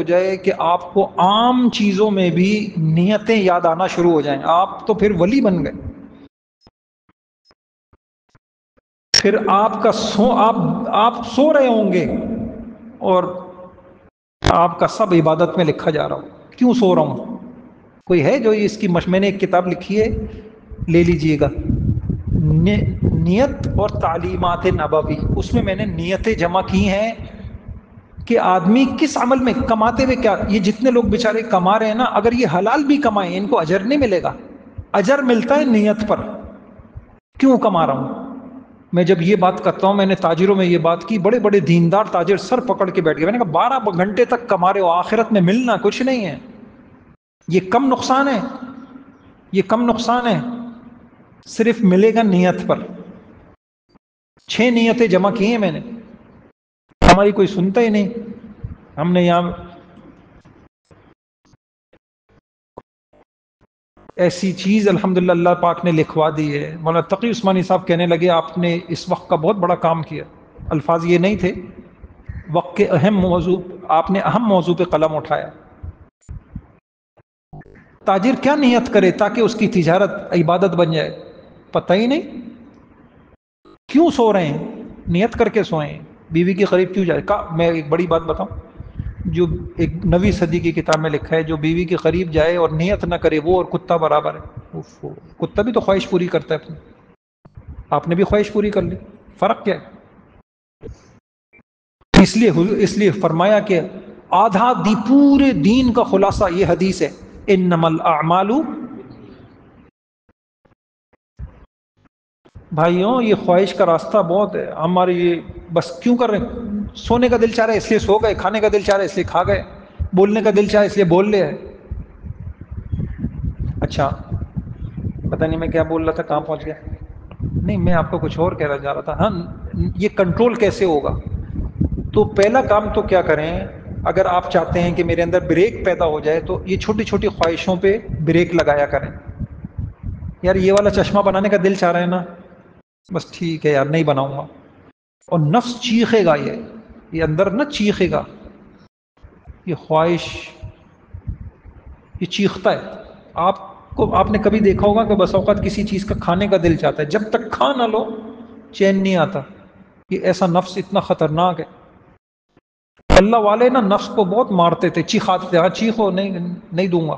جائے کہ آپ کو عام چیزوں میں بھی نیتیں یاد آنا شروع ہو جائیں، آپ تو پھر ولی بن گئے۔ پھر آپ سو رہے ہوں گے اور آپ کا سب عبادت میں لکھا جا رہا ہو۔ کیوں سو رہا ہوں؟ کوئی ہے جو اس کی میں نے ایک کتاب لکھی ہے، لے لیجئے گا، نیت اور تعلیمات نبوی، اس میں نے نیتیں جمع کی ہیں کہ آدمی کس عمل میں کماتے ہوئے کیا، یہ جتنے لوگ بیچارے کما رہے ہیں نا، اگر یہ حلال بھی کمائیں ان کو اجر نہیں ملے گا، اجر ملتا ہے نیت پر۔ کیوں کما رہا ہوں؟ میں جب یہ بات کرتا ہوں، میں نے تاجروں میں یہ بات کی، بڑے بڑے دیندار تاجر سر پکڑ کے بیٹھ گئے۔ میں نے کہا 12 گھنٹے تک کما رہے ہو، آخرت میں ملنا کچھ نہیں ہے، یہ کم نقصان ہے، یہ کم نقصان ہے، صرف ملے گا نیت پر۔ 6 نیتیں جمع کی ہیں میں نے، ہماری کوئی سنتا ہی نہیں۔ ہم نے یہاں ایسی چیز الحمدللہ اللہ پاک نے لکھوا دی ہے۔ مولانا تقی عثمانی صاحب کہنے لگے آپ نے اس وقت کا بہت بڑا کام کیا، الفاظ یہ نہیں تھے، وقت کے اہم موضوع، آپ نے اہم موضوع پہ قلم اٹھایا۔ تاجر کیا نیت کرے تاکہ اس کی تجارت عبادت بن جائے؟ پتہ ہی نہیں۔ کیوں سو رہے ہیں؟ نیت کر کے سوئیں۔ بیوی کے قریب کیوں جائے؟ میں ایک بڑی بات بتاؤں، جو ایک 9ویں صدی کی کتاب میں لکھا ہے، جو بیوی کے قریب جائے اور نیت نہ کرے وہ اور کتا برابر ہے۔ کتا بھی تو خواہش پوری کرتا ہے اپنی، آپ نے بھی خواہش پوری کر لی، فرق کیا ہے؟ اس لیے فرمایا کہ آدھا پورے دین کا خلاصہ یہ حدیث ہے، انما الاعمال۔ بھائیوں یہ خواہش کا راستہ بہت ہے ہمارے، یہ بس کیوں کر رہے ہیں؟ سونے کا دل چاہ رہا ہے اس لیے سو گئے، کھانے کا دل چاہ رہا ہے اس لیے کھا گئے، بولنے کا دل چاہ رہا ہے اس لیے بول لے۔ اچھا پتہ نہیں میں کیا بول رہا تھا، کہاں پہنچ گیا؟ نہیں میں آپ کو کچھ اور کہنا چاہ رہا تھا۔ ہاں یہ کنٹرول کیسے ہوگا؟ تو پہلا کام تو کیا کریں، اگر آپ چاہتے ہیں کہ میرے اندر بریک پیدا ہو جائے تو یہ چھوٹی چھوٹی خواہشوں پہ بریک لگایا کریں۔ یار یہ والا چشمہ بنانے کا دل چاہ رہا ہے نا، بس ٹھیک ہے یار نہیں بناؤں گا، اور نفس چیخے گا، یہ اندر نہ چیخے گا، یہ خواہش یہ چیختا ہے۔ آپ نے کبھی دیکھا ہوگا کہ بس اوقات کسی چیز کا کھانے کا دل چاہتا ہے، جب تک کھا نہ لو چین نہیں آتا۔ یہ ایسا نفس اتنا خطرناک ہے۔ اللہ والے نا نفس کو بہت مارتے تھے، چیخاتے تھے، ہاں چیخو، نہیں دوں گا۔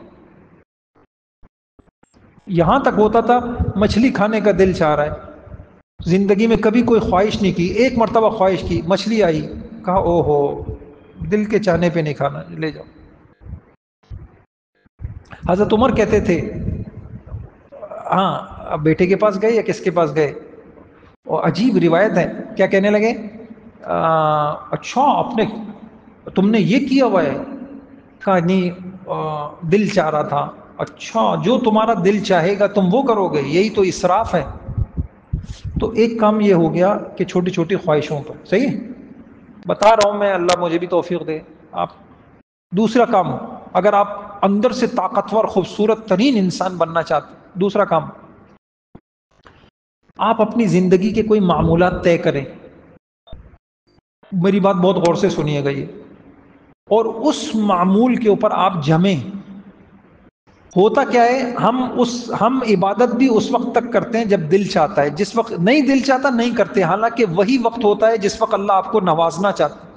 یہاں تک ہوتا تھا مچھلی کھانے کا دل چاہ رہا ہے، زندگی میں کبھی کوئی خواہش نہیں کی، ایک مرتبہ خواہش کی، مچھلی آئی، کہا او ہو دل کے چاہنے پہ نہیں کھانا، لے جاؤ۔ حضرت عمر کہتے تھے، ہاں اب بیٹے کے پاس گئے یا کس کے پاس گئے، اور عجیب روایت ہے، کیا کہنے لگے، اچھا اپنے تم نے یہ کیا ہوا ہے، کہا نہیں دل چاہ رہا تھا، اچھا جو تمہارا دل چاہے گا تم وہ کرو گے، یہی تو اسراف ہے۔ تو ایک کام یہ ہو گیا کہ چھوٹی چھوٹی خواہشوں پر، صحیح ہے، بتا رہا ہوں میں، اللہ مجھے بھی توفیق دے آپ۔ دوسرا کام، اگر آپ اندر سے طاقتور خوبصورت ترین انسان بننا چاہتے، دوسرا کام، آپ اپنی زندگی کے کوئی معمولات طے کریں، میری بات بہت غور سے سنیے گا یہ، اور اس معمول کے اوپر آپ جمیں۔ ہوتا کیا ہے، ہم عبادت بھی اس وقت تک کرتے ہیں جب دل چاہتا ہے، جس وقت نہیں دل چاہتا نہیں کرتے، حالانکہ وہی وقت ہوتا ہے جس وقت اللہ آپ کو نوازنا چاہتا ہے۔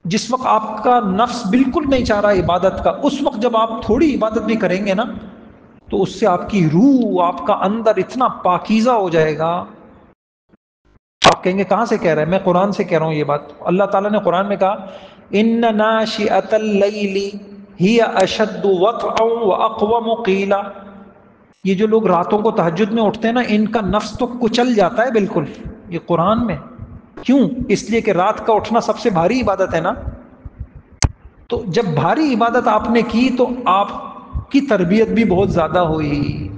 جس وقت آپ کا نفس بالکل نہیں چاہ رہا عبادت کا، اس وقت جب آپ تھوڑی عبادت بھی کریں گے نا، تو اس سے آپ کی روح، آپ کا اندر اتنا پاکیزہ ہو جائے گا، آپ کہیں گے کہاں سے کہہ رہا ہے، میں قرآن سے کہہ رہا ہوں یہ بات۔ اللہ تعالیٰ نے قرآن میں کہا، ان ناشئۃ اللیل ہی اشد وطئا واقوم قیلا، یہ جو لوگ راتوں کو تہجد میں اٹھتے ہیں نا، ان کا نفس تو کچل جاتا ہے بالکل، یہ قرآن میں۔ کیوں؟ اس لیے کہ رات کا اٹھنا سب سے بھاری عبادت ہے نا، تو جب بھاری عبادت آپ نے کی تو آپ کی تربیت بھی بہت زیادہ ہوئی۔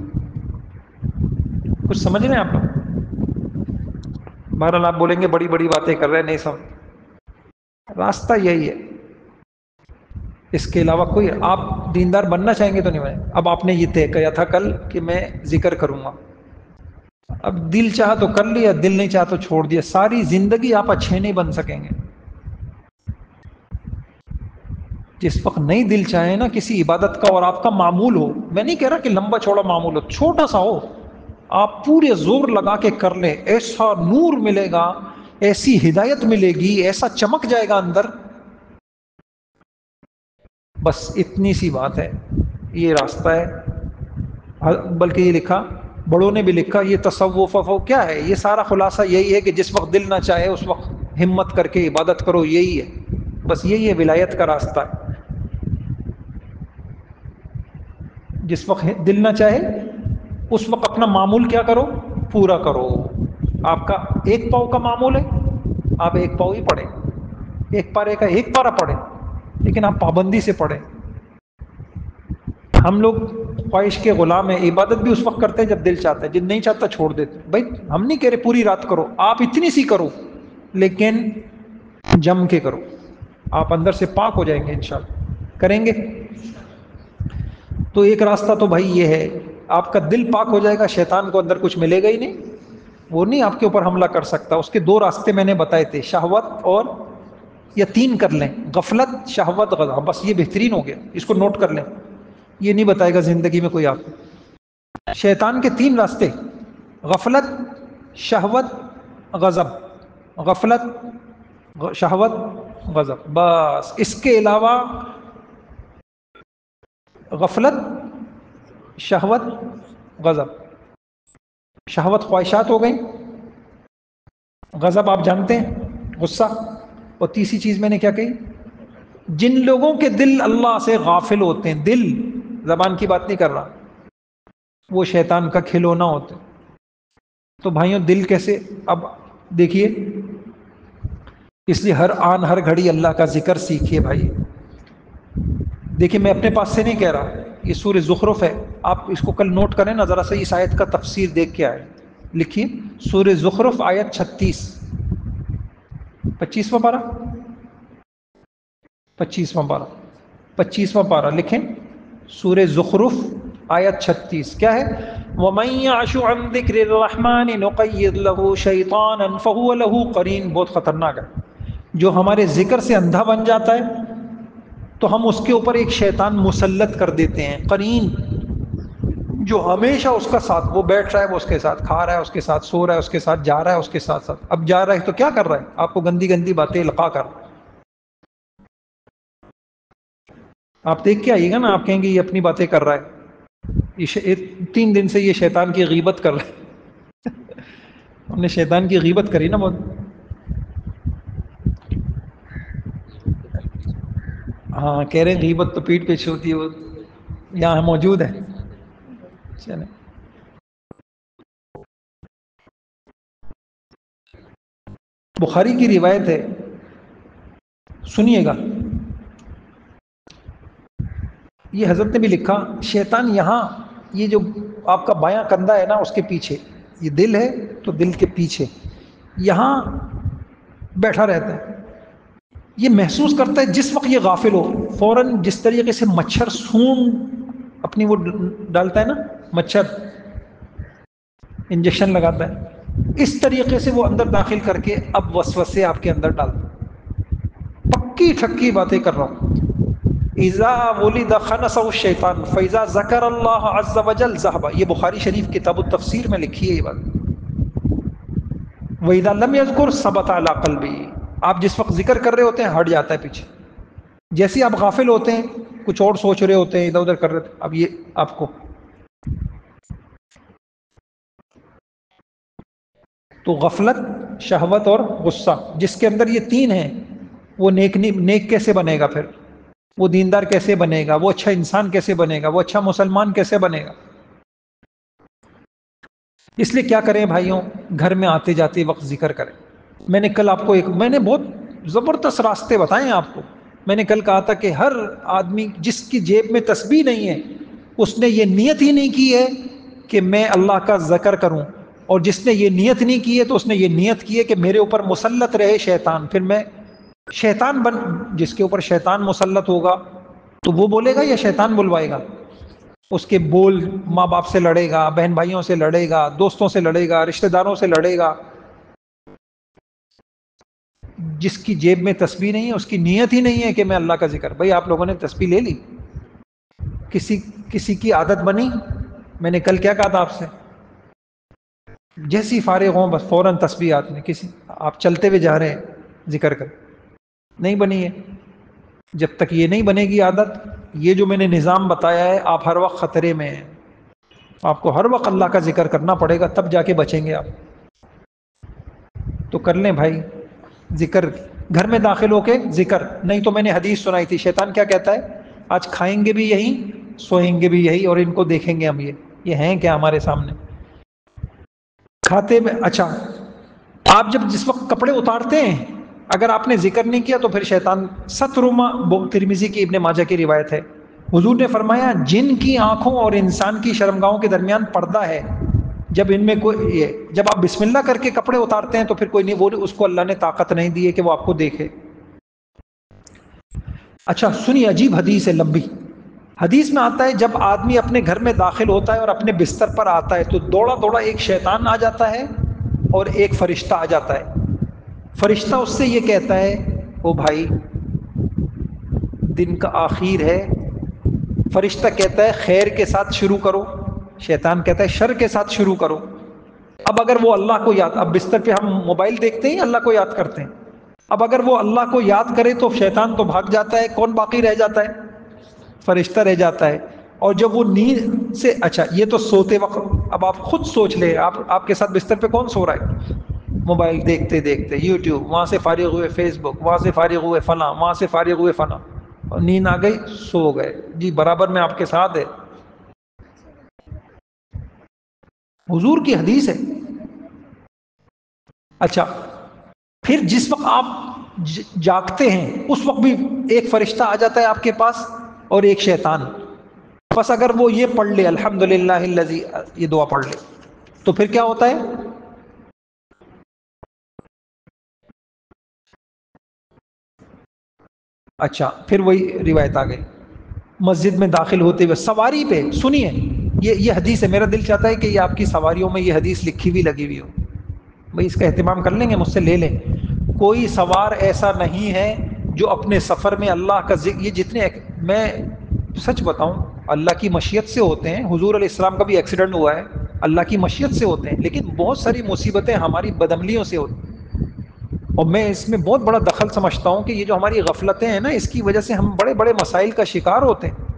کچھ سمجھ رہے ہیں آپ؟ بہرحال آپ بولیں گے بڑی بڑی باتیں کر رہے ہیں، نہیں سمجھ، راستہ یہی ہے، اس کے علاوہ کوئی، آپ دیندار بننا چاہیں گے تو نہیں بنے۔ اب آپ نے یہ طے کیا تھا کل کہ میں ذکر کروں گا، اب دل چاہا تو کر لیا، دل نہیں چاہا تو چھوڑ دیا، ساری زندگی آپ اچھے نہیں بن سکیں گے۔ جس وقت نہیں دل چاہے نا کسی عبادت کا، اور آپ کا معمول ہو، میں نہیں کہہ رہا کہ لمبا چوڑا معمول ہو، چھوٹا سا ہو، آپ پورے زور لگا کے کر لیں، ایسا نور ملے گا، ایسی ہدایت ملے گی، ایسا چمک جائے گا اندر، بس اتنی سی بات ہے، یہ راستہ ہے۔ بلکہ یہ لکھا، بڑوں نے بھی لکھا، یہ تصوف کیا ہے، یہ سارا خلاصہ یہی ہے کہ جس وقت دل نہ چاہے اس وقت ہمت کر کے عبادت کرو، یہی ہے، بس یہی ہے ولایت کا راستہ ہے۔ جس وقت دل نہ چاہے اس وقت اپنا معمول کیا کرو، پورا کرو۔ آپ کا ایک پاؤ کا معمول ہے، آپ ایک پاؤ ہی پڑھیں، ایک پارے کا ایک پارہ پڑھیں، لیکن آپ پابندی سے پڑھیں۔ ہم لوگ خواہش کے غلام ہیں، عبادت بھی اس وقت کرتے ہیں جب دل چاہتا ہے، جب نہیں چاہتا چھوڑ دیتے۔ بھائی ہم نہیں کہہ رہے پوری رات کرو، آپ اتنی سی کرو، لیکن جم کے کرو، آپ اندر سے پاک ہو جائیں گے انشاءاللہ، کریں گے۔ تو ایک راستہ تو بھائی یہ ہے، آپ کا دل پاک ہو جائے گا، شیطان کو اندر کچھ ملے گا ہی نہیں، وہ نہیں آپ کے اوپر حملہ کر سکتا۔ اس کے دو راستے میں نے بتائے تھے، شہوت اور، یا تین کر لیں، غفلت، شہوت، غضب، بس یہ بہترین ہو گیا، اس کو نوٹ کر لیں، یہ نہیں بتائے گا زندگی میں کوئی آپ کو۔ شیطان کے تین راستے، غفلت، شہوت، غضب، غفلت، شہوت، غضب، بس اس کے علاوہ غفلت، شہوت، غضب، شہوت خواہشات ہو گئیں، غضب آپ جانتے ہیں غصہ، اور تیسری چیز میں نے کیا کہی، جن لوگوں کے دل اللہ سے غافل ہوتے ہیں، دل، زبان کی بات نہیں کر رہا، وہ شیطان کا کھلونا ہوتے ہیں۔ تو بھائیوں دل کیسے، اب دیکھیے، اس لیے ہر آن ہر گھڑی اللہ کا ذکر سیکھیے بھائی۔ دیکھیے میں اپنے پاس سے نہیں کہہ رہا، یہ سورہ زخرف ہے، آپ اس کو کل نوٹ کریں نا ذرا سا، اس آیت کا تفسیر دیکھ کے آئے، لکھیے سورہ زخرف آیت 36، 25واں پارہ، 25واں پارہ، 25واں پارہ لکھیں، سورہ زخرف آیت 36 کیا ہے، وَمَن يَعْشُ عَن ذِكْرِ الرَّحْمَنِ نُقَيِّضْ لَهُ شَيْطَانًا فَهُوَ لَهُ قَرِينٌ، بہت خطرناک ہے، جو ہمارے ذکر سے اندھا بن جاتا ہے تو ہم اس کے اوپر ایک شیطان مسلط کر دیتے ہیں، قرین، جو ہمیشہ اس کا ساتھ، وہ بیٹھ رہا ہے، وہ اس کے ساتھ کھا رہا ہے، اس کے ساتھ سو رہا ہے، اس کے ساتھ جا رہا ہے، اس کے ساتھ ساتھ، اب جا رہا ہے تو کیا کر رہا ہے، آپ کو گندی گندی باتیں القا کر رہا ہے۔ آپ دیکھ کے آئیے گا نا، آپ کہیں گے یہ اپنی باتیں کر رہا ہے، یہ 3 دن سے یہ شیطان کی غیبت کر رہا ہے ہم نے شیطان کی غیبت کری نا بہت۔ ہاں کہہ رہے ہیں غیبت تو پیٹھ پیچھے ہوتی ہے، وہ یہاں موجود ہے. چلیں بخاری کی روایت ہے، سنیے گا. یہ حضرت نے بھی لکھا، شیطان یہاں، یہ جو آپ کا بایاں کندھا ہے نا اس کے پیچھے، یہ دل ہے تو دل کے پیچھے یہاں بیٹھا رہتا ہے. یہ محسوس کرتا ہے جس وقت یہ غافل ہو، فوراً جس طریقے سے مچھر سون اپنی وہ ڈالتا ہے نا، مچھر انجیکشن لگاتا ہے، اس طریقے سے وہ اندر داخل کر کے اب وسوسے آپ کے اندر ڈالتا ہے. پکی ٹھکی باتیں کر رہا ہوں. اذا ولد خنسه الشیطان فاذا ذکر اللہ عز وجل ذهب، یہ بخاری شریف کتاب التفسیر میں لکھی ہے یہ بات. واذا لم يذكر ثبت على قلبه، آپ جس وقت ذکر کر رہے ہوتے ہیں ہٹ جاتا ہے پیچھے. جیسے آپ غافل ہوتے ہیں کچھ اور سوچ رہے ہوتے ہیں، ادھر ادھر کر رہے تھے، اب یہ آپ کو تو غفلت، شہوت اور غصہ جس کے اندر یہ تین ہیں، وہ نیک کیسے بنے گا؟ پھر وہ دیندار کیسے بنے گا؟ وہ اچھا انسان کیسے بنے گا؟ وہ اچھا مسلمان کیسے بنے گا؟ اس لیے کیا کریں بھائیوں، گھر میں آتے جاتے وقت ذکر کریں. میں نے کل آپ کو میں نے بہت زبردست راستے بتائے ہیں آپ کو. میں نے کل کہا تھا کہ ہر آدمی جس کی جیب میں تسبیح نہیں ہے، اس نے یہ نیت ہی نہیں کی ہے کہ میں اللہ کا ذکر کروں، اور جس نے یہ نیت نہیں کی ہے تو اس نے یہ نیت کی ہے کہ میرے اوپر مسلط رہے شیطان، پھر میں شیطان جس کے اوپر شیطان مسلط ہوگا تو وہ بولے گا یا شیطان بلوائے گا؟ اس کے بول ماں باپ سے لڑے گا، بہن بھائیوں سے لڑے گا، دوستوں سے لڑے گا، رشتہ داروں سے لڑے گا. جس کی جیب میں تسبیح نہیں ہے اس کی نیت ہی نہیں ہے کہ میں اللہ کا ذکر. بھائی آپ لوگوں نے تسبیح لے لی؟ کسی کی عادت بنی؟ میں نے کل کیا کہا تھا آپ سے، جیسی فارغ ہوں بس فوراً تسبیح ہاتھ میں، کسی آپ چلتے ہوئے جا رہے ہیں ذکر کر، نہیں بنی ہے. جب تک یہ نہیں بنے گی عادت، یہ جو میں نے نظام بتایا ہے، آپ ہر وقت خطرے میں ہیں. آپ کو ہر وقت اللہ کا ذکر کرنا پڑے گا، تب جا کے بچیں گے آپ. تو کر لیں بھائی ذکر، گھر میں داخل ہو کے ذکر. نہیں تو میں نے حدیث سنائی تھی، شیطان کیا کہتا ہے، آج کھائیں گے بھی یہی، سوئیں گے بھی یہی، اور ان کو دیکھیں گے ہم یہ ہیں کیا ہمارے سامنے کھاتے میں. اچھا آپ جب جس وقت کپڑے اتارتے ہیں، اگر آپ نے ذکر نہیں کیا تو پھر شیطان سترما، ترمذی کی، ابن ماجہ کی روایت ہے، حضور نے فرمایا جن کی آنکھوں اور انسان کی شرمگاہوں کے درمیان پردہ ہے، جب ان میں کوئی جب آپ بسم اللہ کر کے کپڑے اتارتے ہیں تو پھر کوئی نہیں، وہ اس کو اللہ نے طاقت نہیں دی ہے کہ وہ آپ کو دیکھے. اچھا سنیے، عجیب حدیث ہے، لمبی حدیث میں آتا ہے جب آدمی اپنے گھر میں داخل ہوتا ہے اور اپنے بستر پر آتا ہے تو دوڑا دوڑا ایک شیطان آ جاتا ہے اور ایک فرشتہ آ جاتا ہے. فرشتہ اس سے یہ کہتا ہے، او بھائی دن کا آخر ہے. فرشتہ کہتا ہے خیر کے ساتھ شروع کرو، شیطان کہتا ہے شر کے ساتھ شروع کرو. اب اگر وہ اللہ کو یاد، اب بستر پہ ہم موبائل دیکھتے ہیں، اللہ کو یاد کرتے ہیں. اب اگر وہ اللہ کو یاد کرے تو شیطان تو بھاگ جاتا ہے، کون باقی رہ جاتا ہے؟ فرشتہ رہ جاتا ہے. اور جب وہ نیند سے، اچھا یہ تو سوتے وقت، اب آپ خود سوچ لیں، آپ کے ساتھ بستر پہ کون سو رہا ہے؟ موبائل دیکھتے دیکھتے یوٹیوب، وہاں سے فارغ ہوئے فیس بک، وہاں سے فارغ ہوئے فلاں، وہاں سے فارغ ہوئے فلاں، اور نیند آ گئی، سو گئے. جی برابر میں آپ کے ساتھ ہے، حضور کی حدیث ہے. اچھا پھر جس وقت آپ جاگتے ہیں اس وقت بھی ایک فرشتہ آ جاتا ہے آپ کے پاس اور ایک شیطان. بس اگر وہ یہ پڑھ لے الحمدللہ الذی، یہ دعا پڑھ لے تو پھر کیا ہوتا ہے؟ اچھا پھر وہی روایت آ گئی، مسجد میں داخل ہوتے ہوئے سواری پہ. سنیے یہ حدیث ہے، میرا دل چاہتا ہے کہ یہ آپ کی سواریوں میں یہ حدیث لکھی ہوئی لگی ہوئی ہو. بھئی اس کا اہتمام کر لیں گے، مجھ سے لے لیں. کوئی سوار ایسا نہیں ہے جو اپنے سفر میں اللہ کا ذکر، یہ جتنے، میں سچ بتاؤں اللہ کی مشیت سے ہوتے ہیں. حضور علیہ السلام کا بھی ایکسیڈنٹ ہوا ہے، اللہ کی مشیت سے ہوتے ہیں، لیکن بہت ساری مصیبتیں ہماری بدعملیوں سے ہوتی ہیں. اور میں اس میں بہت بڑا دخل سمجھتا ہوں کہ یہ جو ہماری غفلتیں ہیں نا، اس کی وجہ سے ہم بڑے بڑے مسائل کا شکار ہوتے ہیں.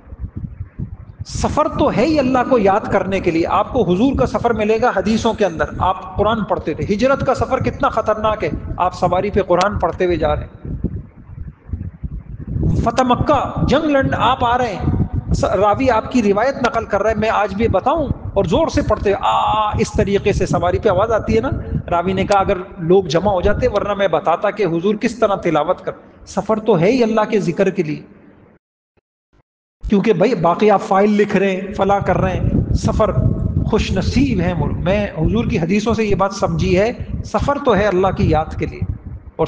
سفر تو ہے ہی اللہ کو یاد کرنے کے لیے. آپ کو حضور کا سفر ملے گا حدیثوں کے اندر، آپ قرآن پڑھتے تھے. ہجرت کا سفر کتنا خطرناک ہے، آپ سواری پہ قرآن پڑھتے ہوئے جا رہے ہیں. فتح مکہ، جنگ لڑ آپ آ رہے ہیں، راوی آپ کی روایت نقل کر رہا ہے، میں آج بھی بتاؤں، اور زور سے پڑھتے اس طریقے سے سواری پہ آواز آتی ہے نا. راوی نے کہا اگر لوگ جمع ہو جاتے ورنہ میں بتاتا کہ حضور کس طرح تلاوت کر. سفر تو ہے ہی اللہ کے ذکر کے لیے، کیونکہ بھائی باقی آپ فائل لکھ رہے ہیں، فلاں کر رہے ہیں، سفر خوش نصیب ہے. میں حضور کی حدیثوں سے یہ بات سمجھی ہے، سفر تو ہے اللہ کی یاد کے لیے، اور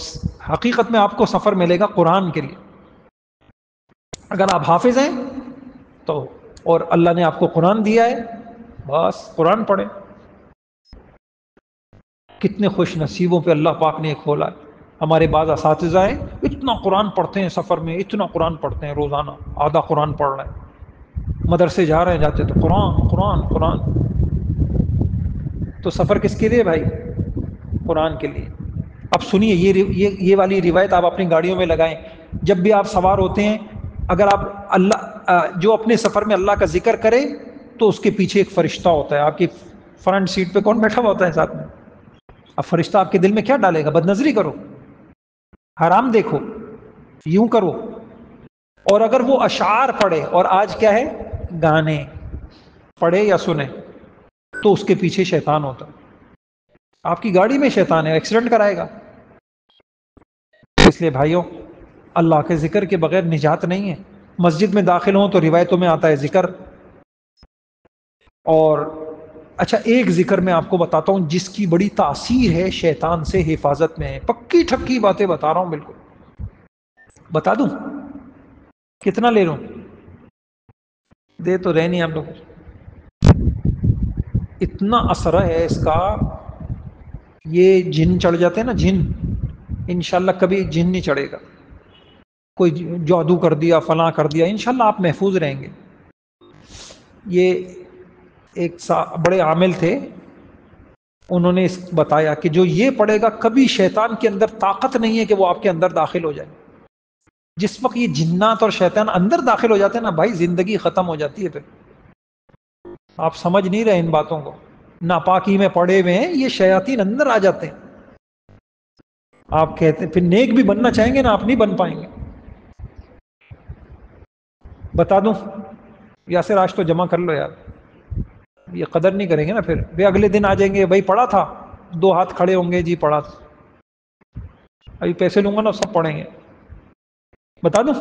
حقیقت میں آپ کو سفر ملے گا قرآن کے لیے. اگر آپ حافظ ہیں تو، اور اللہ نے آپ کو قرآن دیا ہے، بس قرآن پڑھیں. کتنے خوش نصیبوں پہ اللہ پاک نے کھولا ہے. ہمارے بعض اساتذہ ہیں اتنا قرآن پڑھتے ہیں، سفر میں اتنا قرآن پڑھتے ہیں، روزانہ آدھا قرآن پڑھ رہے ہیں، مدرسے جا رہے ہیں، جاتے تو قرآن قرآن قرآن. تو سفر کس کے لیے بھائی؟ قرآن کے لیے. اب سنیے یہ والی روایت آپ اپنی گاڑیوں میں لگائیں. جب بھی آپ سوار ہوتے ہیں، اگر آپ جو اپنے سفر میں اللہ کا ذکر کرے تو اس کے پیچھے ایک فرشتہ ہوتا ہے. آپ کی فرنٹ سیٹ پہ کون بیٹھا ہوا ہوتا ہے ساتھ میں؟ اب فرشتہ آپ کے دل میں کیا ڈالے گا؟ بد نظری کرو، حرام دیکھو، یوں کرو. اور اگر وہ اشعار پڑھے، اور آج کیا ہے، گانے پڑھے یا سنے، تو اس کے پیچھے شیطان ہوتا ہے. آپ کی گاڑی میں شیطان ہے، ایکسیڈنٹ کرائے گا. اس لیے بھائیوں، اللہ کے ذکر کے بغیر نجات نہیں ہے. مسجد میں داخل ہوں تو روایتوں میں آتا ہے ذکر. اور اچھا، ایک ذکر میں آپ کو بتاتا ہوں جس کی بڑی تاثیر ہے شیطان سے حفاظت میں ہے. پکی ٹھکی باتیں بتا رہا ہوں، بالکل بتا دوں. کتنا لے لوں؟ دے تو رہے نہیں آپ لوگ. اتنا اثر ہے اس کا، یہ جن چڑھ جاتے ہیں نا، جن، انشاءاللہ کبھی جن نہیں چڑھے گا. کوئی جادو کر دیا، فلاں کر دیا، انشاءاللہ آپ محفوظ رہیں گے. یہ ایک بڑے عامل تھے، انہوں نے بتایا کہ جو یہ پڑھے گا کبھی شیطان کے اندر طاقت نہیں ہے کہ وہ آپ کے اندر داخل ہو جائے. جس وقت یہ جنات اور شیطان اندر داخل ہو جاتے ہیں نا بھائی، زندگی ختم ہو جاتی ہے. پھر آپ سمجھ نہیں رہے ان باتوں کو. ناپاکی میں پڑے ہوئے ہیں، یہ شیاطین اندر آ جاتے ہیں. آپ کہتے ہیں پھر نیک بھی بننا چاہیں گے نا، آپ نہیں بن پائیں گے. بتا دوں یاسر، آج تو جمع کر لو یار. یہ قدر نہیں کریں گے نا پھر بھی اگلے دن آ جائیں گے، بھائی پڑھا تھا، دو ہاتھ کھڑے ہوں گے، جی پڑھا تھا. ابھی پیسے لوں گا نا، سب پڑھیں گے. بتا دوں،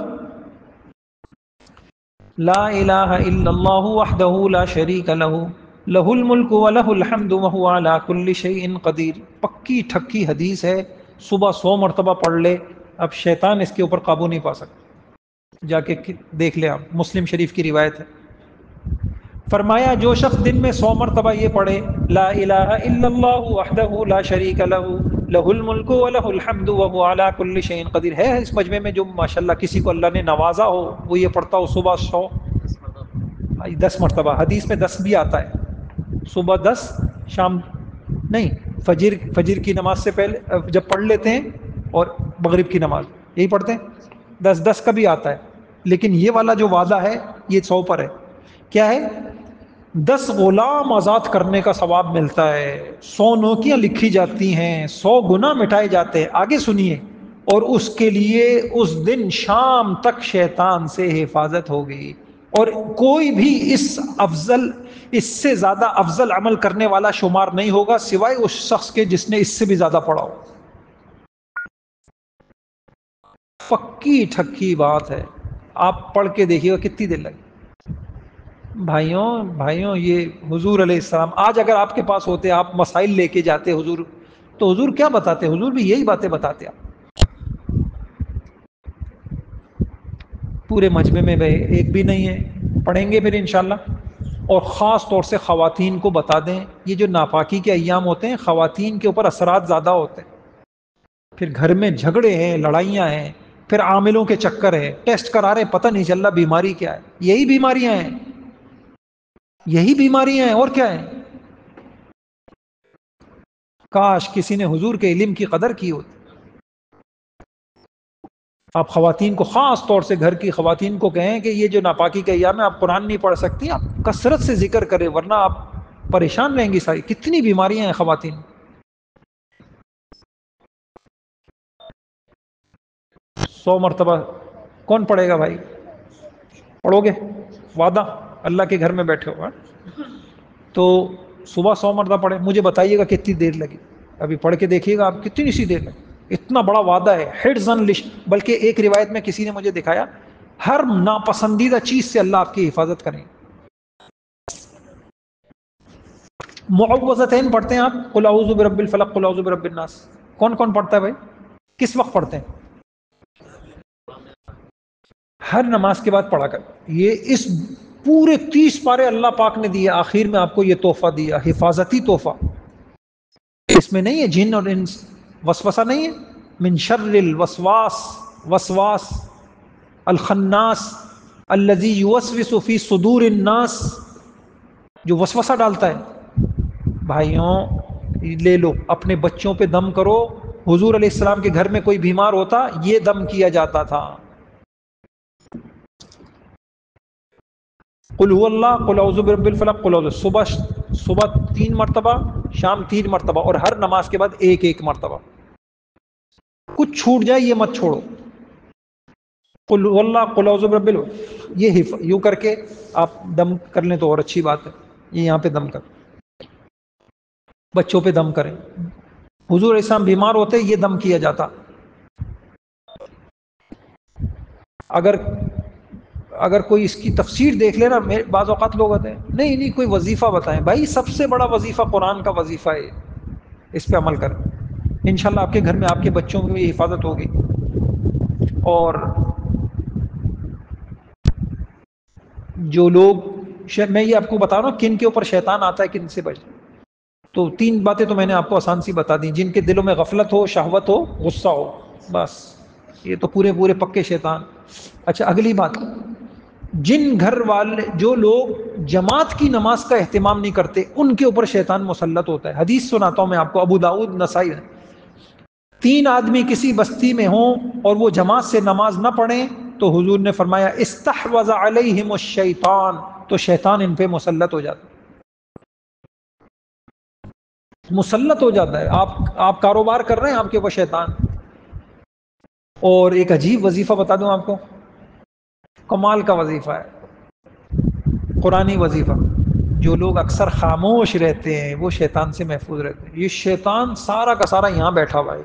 لا الہ الا اللہ وحدہ لا شریک لہ لہ الملک ولہ الحمد وہو علی کل شیء قدیر. پکی ٹھکی حدیث ہے، صبح 100 مرتبہ پڑھ لے، اب شیطان اس کے اوپر قابو نہیں پا سکتا. جا کے دیکھ لے آپ، مسلم شریف کی روایت ہے. فرمایا جو شخص دن میں 100 مرتبہ یہ پڑھے، لا الہ الا اللہ وحدہ لا شریک لہ لہ الملک ولہ الحمد وہو علی کل شیء قدیر. ہے اس مجمع میں جو ماشاءاللہ کسی کو اللہ نے نوازا ہو، وہ یہ پڑھتا ہو صبح 10 مرتبہ. حدیث میں 10 بھی آتا ہے، صبح 10، شام نہیں، فجر کی نماز سے پہلے جب پڑھ لیتے ہیں، اور مغرب کی نماز یہی پڑھتے ہیں. 10 کا بھی آتا ہے، لیکن یہ والا جو وعدہ ہے یہ 100 پر ہے. کیا ہے؟ 10 غلام آزاد کرنے کا ثواب ملتا ہے، 100 نیکیاں لکھی جاتی ہیں، 100 گناہ مٹائے جاتے ہیں. آگے سنیے، اور اس کے لیے اس دن شام تک شیطان سے حفاظت ہوگی، اور کوئی بھی اس سے زیادہ افضل عمل کرنے والا شمار نہیں ہوگا سوائے اس شخص کے جس نے اس سے بھی زیادہ پڑھا ہو. پکی ٹھکی بات ہے، آپ پڑھ کے دیکھیے گا کتنی دیر لگے. بھائیوں یہ حضور علیہ السلام آج اگر آپ کے پاس ہوتے، آپ مسائل لے کے جاتے حضور، تو حضور کیا بتاتے؟ حضور بھی یہی باتیں بتاتے. آپ پورے مجمع میں ایک بھی نہیں ہے، پڑھیں گے پھر انشاءاللہ. اور خاص طور سے خواتین کو بتا دیں، یہ جو ناپاکی کے ایام ہوتے ہیں خواتین کے اوپر اثرات زیادہ ہوتے ہیں. پھر گھر میں جھگڑے ہیں، لڑائیاں ہیں، پھر عاملوں کے چکر ہے، ٹیسٹ کرا رہے پتہ نہیں چل رہا بیماری کیا ہے. یہی بیماریاں ہیں، یہی بیماریاں ہیں، اور کیا ہے. کاش کسی نے حضور کے علم کی قدر کی ہوتی. آپ خواتین کو، خاص طور سے گھر کی خواتین کو کہیں کہ یہ جو ناپاکی کے ایام میں آپ قرآن نہیں پڑھ سکتی، آپ کثرت سے ذکر کریں، ورنہ آپ پریشان رہیں گی. ساری کتنی بیماریاں ہیں خواتین. 100 مرتبہ کون پڑھے گا بھائی؟ پڑھو گے؟ وعدہ اللہ کے گھر میں بیٹھے ہو تو صبح 100 مرتبہ پڑھے، مجھے بتائیے گا کتنی دیر لگی، ابھی پڑھ کے دیکھیے گا آپ کتنی سی دیر لگی. اتنا بڑا وعدہ ہے، حفظاً بلکہ ایک روایت میں کسی نے مجھے دکھایا ہر ناپسندیدہ چیز سے اللہ آپ کی حفاظت کریں. معوذتین پڑھتے ہیں آپ، قل اعوذ برب الفلق قل اعوذ برب الناس، کون کون پڑھتا ہے بھائی؟ کس وقت پڑھتے ہیں؟ ہر نماز کے بعد پڑھا کر. یہ اس پورے 30 پارے اللہ پاک نے دیے، آخر میں آپ کو یہ تحفہ دیا، حفاظتی تحفہ. اس میں نہیں ہے جن اور انس، وسوسہ نہیں ہے. من شر الوسواس، وسواس الخناس الذی یوسوس فی صدور الناس، جو وسوسہ ڈالتا ہے. بھائیوں لے لو، اپنے بچوں پہ دم کرو. حضور علیہ السلام کے گھر میں کوئی بیمار ہوتا یہ دم کیا جاتا تھا. قل هو اللہ، قل اعوذ برب الفلق، قل اعوذ، صبح 3 مرتبہ، شام 3 مرتبہ، اور ہر نماز کے بعد ایک مرتبہ. کچھ چھوٹ جائے یہ مت چھوڑو. قل هو اللہ، قل اعوذ برب الفلق، یہ یوں کر کے آپ دم کر لیں تو اور اچھی بات ہے. یہ یہاں پہ دم کر، بچوں پہ دم کریں. حضور علیہ السلام بیمار ہوتے یہ دم کیا جاتا. اگر کوئی اس کی تفسیر دیکھ لینا، بعض اوقات لوگ ہوتے ہیں نہیں کوئی وظیفہ بتائیں. بھائی سب سے بڑا وظیفہ قرآن کا وظیفہ ہے، اس پہ عمل کریں. انشاءاللہ آپ کے گھر میں آپ کے بچوں کی بھی حفاظت ہوگی. اور جو لوگ، میں یہ آپ کو بتا رہا ہوں کن کے اوپر شیطان آتا ہے، کن سے بچ. تو 3 باتیں تو میں نے آپ کو آسان سی بتا دی. جن کے دلوں میں غفلت ہو، شہوت ہو، غصہ ہو، بس یہ تو پورے پکے شیطان. اچھا اگلی بات، جن گھر والے، جو لوگ جماعت کی نماز کا اہتمام نہیں کرتے ان کے اوپر شیطان مسلط ہوتا ہے. حدیث سناتا ہوں میں آپ کو، ابو داؤد، نسائی. 3 آدمی کسی بستی میں ہوں اور وہ جماعت سے نماز نہ پڑھیں تو حضور نے فرمایا استحوذ علیہم الشیطان، تو شیطان ان پہ مسلط ہو جاتا ہے. مسلط ہو جاتا ہے. آپ کاروبار کر رہے ہیں، آپ کے اوپر شیطان. اور ایک عجیب وظیفہ بتا دوں آپ کو، کمال کا وظیفہ ہے، قرآنی وظیفہ. جو لوگ اکثر خاموش رہتے ہیں وہ شیطان سے محفوظ رہتے ہیں. یہ شیطان سارا کا سارا یہاں بیٹھا ہوا ہے.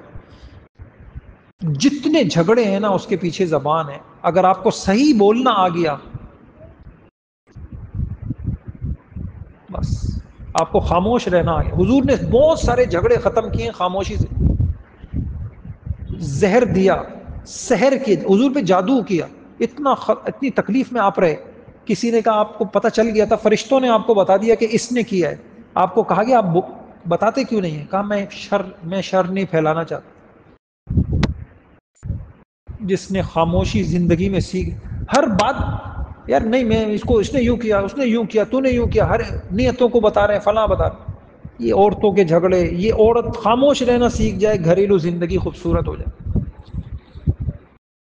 جتنے جھگڑے ہیں نا اس کے پیچھے زبان ہے. اگر آپ کو صحیح بولنا آ گیا، بس آپ کو خاموش رہنا آ گیا. حضور نے بہت سارے جھگڑے ختم کیے خاموشی سے. زہر دیا، سحر کی، حضور پہ جادو کیا، اتنی تکلیف میں آپ رہے. کسی نے کہا آپ کو پتہ چل گیا تھا، فرشتوں نے آپ کو بتا دیا کہ اس نے کیا ہے. آپ کو کہا گیا آپ بتاتے کیوں نہیں ہیں؟ کہا میں شر نہیں پھیلانا چاہتا. جس نے خاموشی زندگی میں سیکھ، ہر بات یار نہیں میں اس نے یوں کیا، اس نے یوں کیا، تو نے یوں کیا، ہر نیتوں کو بتا رہے ہیں، فلاں بتا رہے ہیں. یہ عورتوں کے جھگڑے، یہ عورت خاموش رہنا سیکھ جائے گھریلو زندگی خوبصورت ہو جائے.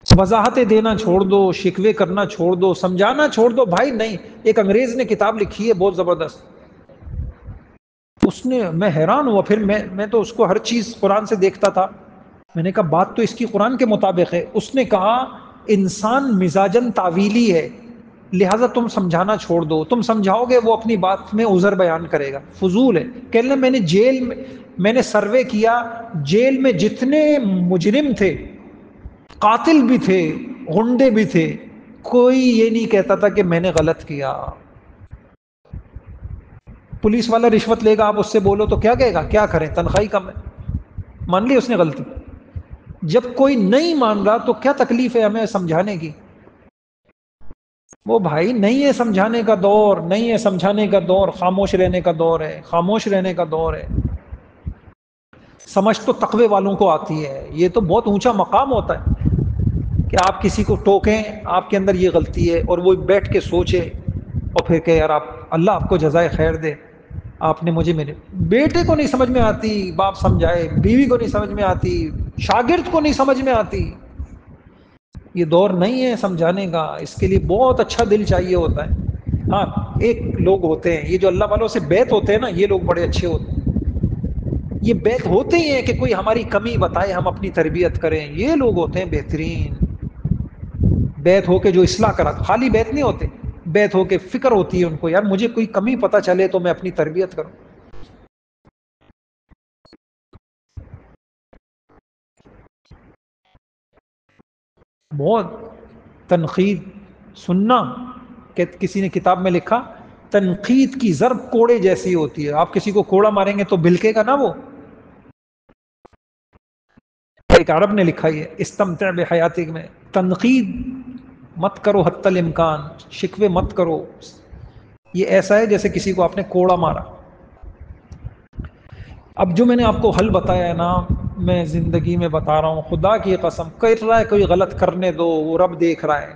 وضاحتیں دینا چھوڑ دو، شکوے کرنا چھوڑ دو، سمجھانا چھوڑ دو. بھائی نہیں، ایک انگریز نے کتاب لکھی ہے بہت زبردست. اس نے، میں حیران ہوا، پھر میں تو اس کو ہر چیز قرآن سے دیکھتا تھا. میں نے کہا بات تو اس کی قرآن کے مطابق ہے. اس نے کہا انسان مزاجن تعویلی ہے، لہٰذا تم سمجھانا چھوڑ دو. تم سمجھاؤ گے وہ اپنی بات میں عذر بیان کرے گا، فضول ہے. کہنے میں نے سروے کیا، جیل میں جتنے مجرم تھے، قاتل بھی تھے، غنڈے بھی تھے، کوئی یہ نہیں کہتا تھا کہ میں نے غلط کیا. پولیس والا رشوت لے گا، آپ اس سے بولو تو کیا کہے گا؟ کیا کریں، تنخواہ کم ہے. مان لی اس نے غلطی. جب کوئی نہیں مان رہا تو کیا تکلیف ہے ہمیں سمجھانے کی؟ وہ بھائی نہیں ہے سمجھانے کا دور، نہیں ہے سمجھانے کا دور، خاموش رہنے کا دور ہے، خاموش رہنے کا دور ہے. سمجھ تو تقوی والوں کو آتی ہے. یہ تو بہت اونچا مقام ہوتا ہے کہ آپ کسی کو ٹوکیں، آپ کے اندر یہ غلطی ہے، اور وہ بیٹھ کے سوچے اور پھر کہ یار اللہ آپ کو جزائے خیر دے، آپ نے مجھے، میرے بیٹے کو نہیں سمجھ میں آتی، باپ سمجھائے، بیوی کو نہیں سمجھ میں آتی، شاگرد کو نہیں سمجھ میں آتی. یہ دور نہیں ہے سمجھانے کا. اس کے لیے بہت اچھا دل چاہیے ہوتا ہے. ہاں ایک لوگ ہوتے ہیں، یہ جو اللہ والوں سے بیعت ہوتے ہیں نا، یہ لوگ بڑے اچھے ہوتے ہیں. یہ بیعت ہوتے ہی ہیں کہ کوئی ہماری کمی بتائے، ہم اپنی تربیت کریں. یہ لوگ ہوتے ہیں بہترین. بیت ہو کے جو اصلاح کرا، خالی بیت نہیں ہوتے، بیت ہو کے فکر ہوتی ہے ان کو، یار مجھے کوئی کمی پتہ چلے تو میں اپنی تربیت کروں. بہت تنقید سننا، کہ کسی نے کتاب میں لکھا تنقید کی ضرب کوڑے جیسی ہوتی ہے. آپ کسی کو کوڑا ماریں گے تو بلکے گا نا وہ. ایک عرب نے لکھا ہے استمتع بحیاتک میں، تنقید مت کرو حتی الامکان، شکوے مت کرو. یہ ایسا ہے جیسے کسی کو آپ نے کوڑا مارا. اب جو میں نے آپ کو حل بتایا ہے نا، میں زندگی میں بتا رہا ہوں، خدا کی قسم کر رہا ہے کوئی غلط کرنے دو، وہ رب دیکھ رہا ہے،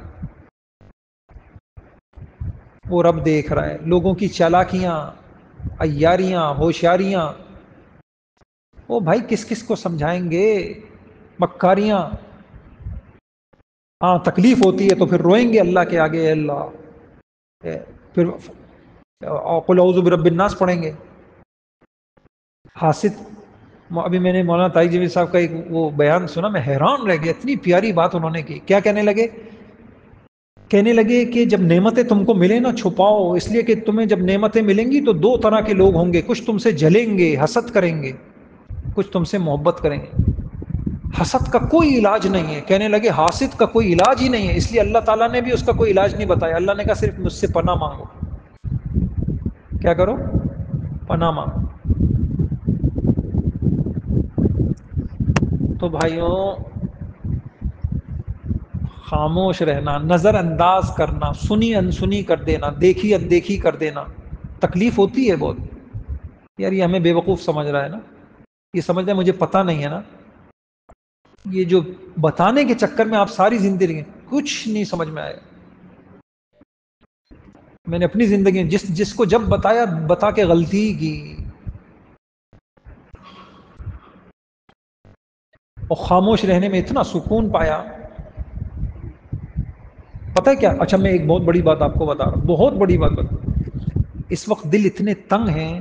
وہ رب دیکھ رہا ہے. لوگوں کی چالاکیاں، عیاریاں، ہوشیاریاں، وہ بھائی کس کس کو سمجھائیں گے، مکاریاں. ہاں تکلیف ہوتی ہے تو پھر روئیں گے اللہ کے آگے، اے اللہ، پھر قل اعوذ برب الناس پڑھیں گے. حاسد، ابھی میں نے مولانا طارق جمیل صاحب کا ایک وہ بیان سنا، میں حیران رہ گیا، اتنی پیاری بات انہوں نے کی. کیا کہنے لگے؟ کہنے لگے کہ جب نعمتیں تم کو ملیں نا چھپاؤ، اس لیے کہ تمہیں جب نعمتیں ملیں گی تو دو طرح کے لوگ ہوں گے، کچھ تم سے جلیں گے، حسد کریں گے، کچھ تم سے محبت کریں گے. حسد کا کوئی علاج نہیں ہے. کہنے لگے حاسد کا کوئی علاج ہی نہیں ہے، اس لیے اللہ تعالیٰ نے بھی اس کا کوئی علاج نہیں بتایا. اللہ نے کہا صرف مجھ سے پناہ مانگو. کیا کرو؟ پناہ مانگو. تو بھائیوں خاموش رہنا، نظر انداز کرنا، سنی انسنی کر دینا، دیکھی اندیکھی کر دینا، تکلیف ہوتی ہے بہت. یار یہ ہمیں بے وقوف سمجھ رہا ہے نا، یہ سمجھ رہا ہے مجھے پتہ نہیں ہے نا. یہ جو بتانے کے چکر میں آپ ساری زندگی کچھ نہیں سمجھ میں آئے. میں نے اپنی زندگی میں جس کو جب بتایا، بتا کے غلطی کی، اور خاموش رہنے میں اتنا سکون پایا. پتہ ہے کیا؟ اچھا میں ایک بہت بڑی بات آپ کو بتا رہا ہوں، بہت بڑی بات بتا. اس وقت دل اتنے تنگ ہیں،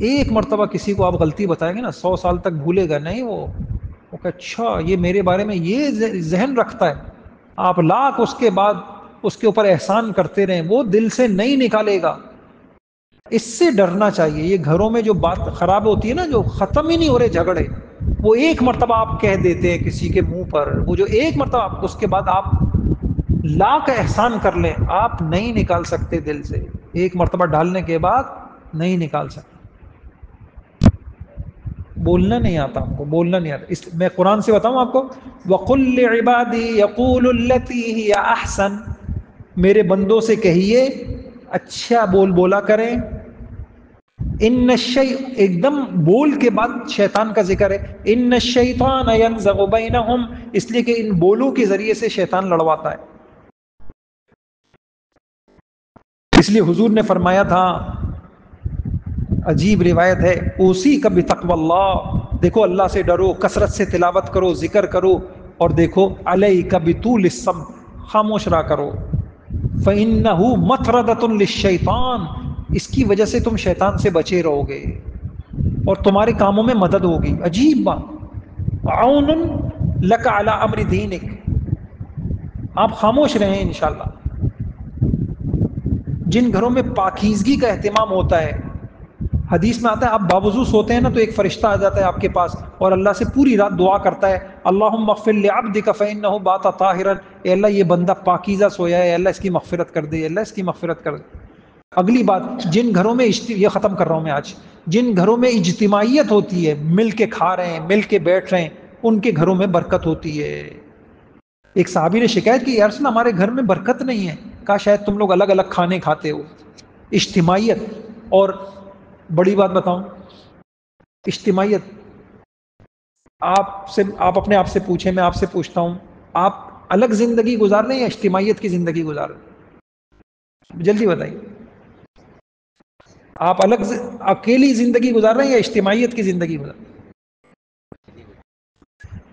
ایک مرتبہ کسی کو آپ غلطی بتائیں گے نا 100 سال تک بھولے گا نہیں وہ کہ اچھا یہ میرے بارے میں یہ ذہن رکھتا ہے. آپ لاکھ اس کے بعد اس کے اوپر احسان کرتے رہیں، وہ دل سے نہیں نکالے گا. اس سے ڈرنا چاہیے. یہ گھروں میں جو بات خراب ہوتی ہے نا، جو ختم ہی نہیں ہو رہے جھگڑے، وہ ایک مرتبہ آپ کہہ دیتے ہیں کسی کے منہ پر، وہ جو ایک مرتبہ اس کے بعد آپ لاکھ احسان کر لیں، آپ نہیں نکال سکتے دل سے. ایک مرتبہ ڈالنے کے بعد نہیں نکال سکتے. بولنا نہیں آتا آپ کو، بولنا نہیں آتا. میں قرآن سے بتاؤں آپ کو، وَقُلْ لِعِبَادِي يَقُولُ الَّتِي هِيَ أَحْسَنُ، میرے بندوں سے کہیے اچھا بولا کریں. ان ایک دم بول کے بعد شیطان کا ذکر ہے. ان الشیطان ينزغ بینہم، اس لیے کہ ان بولوں کے ذریعے سے شیطان لڑواتا ہے. اس لیے حضور نے فرمایا تھا، عجیب روایت ہے، اوصی کا بتقوی اللہ، دیکھو اللہ سے ڈرو، کثرت سے تلاوت کرو، ذکر کرو، اور دیکھو علیک بطول الصمت، خاموش رہا کرو. فإنہ مطردۃ للشیطان، اس کی وجہ سے تم شیطان سے بچے رہو گے اور تمہارے کاموں میں مدد ہوگی. عجیب بات، عون لک علی امر دینک. آپ خاموش رہیں انشاءاللہ. جن گھروں میں پاکیزگی کا اہتمام ہوتا ہے، حدیث میں آتا ہے آپ باوضو سوتے ہیں نا تو ایک فرشتہ آ جاتا ہے آپ کے پاس اور اللہ سے پوری رات دعا کرتا ہے، اللہم اغفر لعبدک فإنہ بات طاہرا، اے اللہ یہ بندہ پاکیزہ سویا ہے، اے اللہ اس کی مغفرت کر دے، اے اللہ اس کی مغفرت کر دے. اگلی بات، جن گھروں میں یہ ختم کر رہا ہوں میں آج، جن گھروں میں اجتماعیت ہوتی ہے، مل کے کھا رہے ہیں، مل کے بیٹھ رہے ہیں، ان کے گھروں میں برکت ہوتی ہے. ایک صحابی نے شکایت کی، یا رسول اللہ ہمارے گھر میں برکت نہیں ہے. کہا شاید تم لوگ الگ الگ کھانے کھاتے ہو. اجتماعیت. اور بڑی بات بتاؤں، اجتماعیت، آپ اپنے آپ سے پوچھیں، میں آپ سے پوچھتا ہوں، آپ الگ زندگی گزار رہے ہیں یا اجتماعیت کی زندگی گزار رہے ہیں؟ جلدی بتائیے. آپ اکیلی زندگی گزار رہے ہیں یا اجتماعیت کی زندگی گزار رہے ہیں؟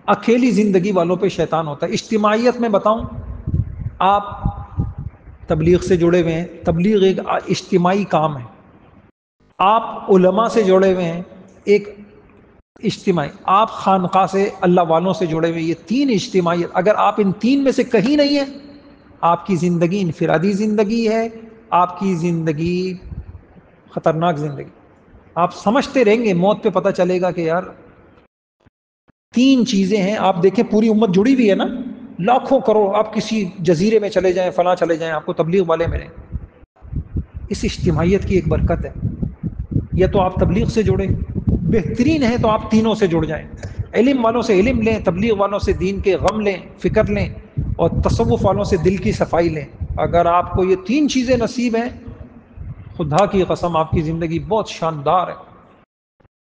اکیلی زندگی والوں پہ شیطان ہوتا ہے. اجتماعیت میں بتاؤں، آپ تبلیغ سے جڑے ہوئے ہیں، تبلیغ ایک اجتماعی کام ہے. آپ علماء سے جڑے ہوئے ہیں، ایک اجتماعی. آپ خانقاہ سے، اللہ والوں سے جڑے ہوئے، یہ تین اجتماعیت. اگر آپ ان تین میں سے کہیں نہیں ہیں آپ کی زندگی انفرادی زندگی ہے، آپ کی زندگی خطرناک زندگی. آپ سمجھتے رہیں گے، موت پہ پتہ چلے گا کہ یار 3 چیزیں ہیں. آپ دیکھیں پوری امت جڑی ہوئی ہے نا، لاکھوں کروڑ. آپ کسی جزیرے میں چلے جائیں، فلاں چلے جائیں، آپ کو تبلیغ والے ملیں. اس اجتماعیت کی ایک برکت ہے. یا تو آپ تبلیغ سے جڑیں، بہترین ہے تو آپ تینوں سے جڑ جائیں. علم والوں سے علم لیں، تبلیغ والوں سے دین کے غم لیں، فکر لیں، اور تصوف والوں سے دل کی صفائی لیں. اگر آپ کو یہ 3 چیزیں نصیب ہیں، خدا کی قسم آپ کی زندگی بہت شاندار ہے.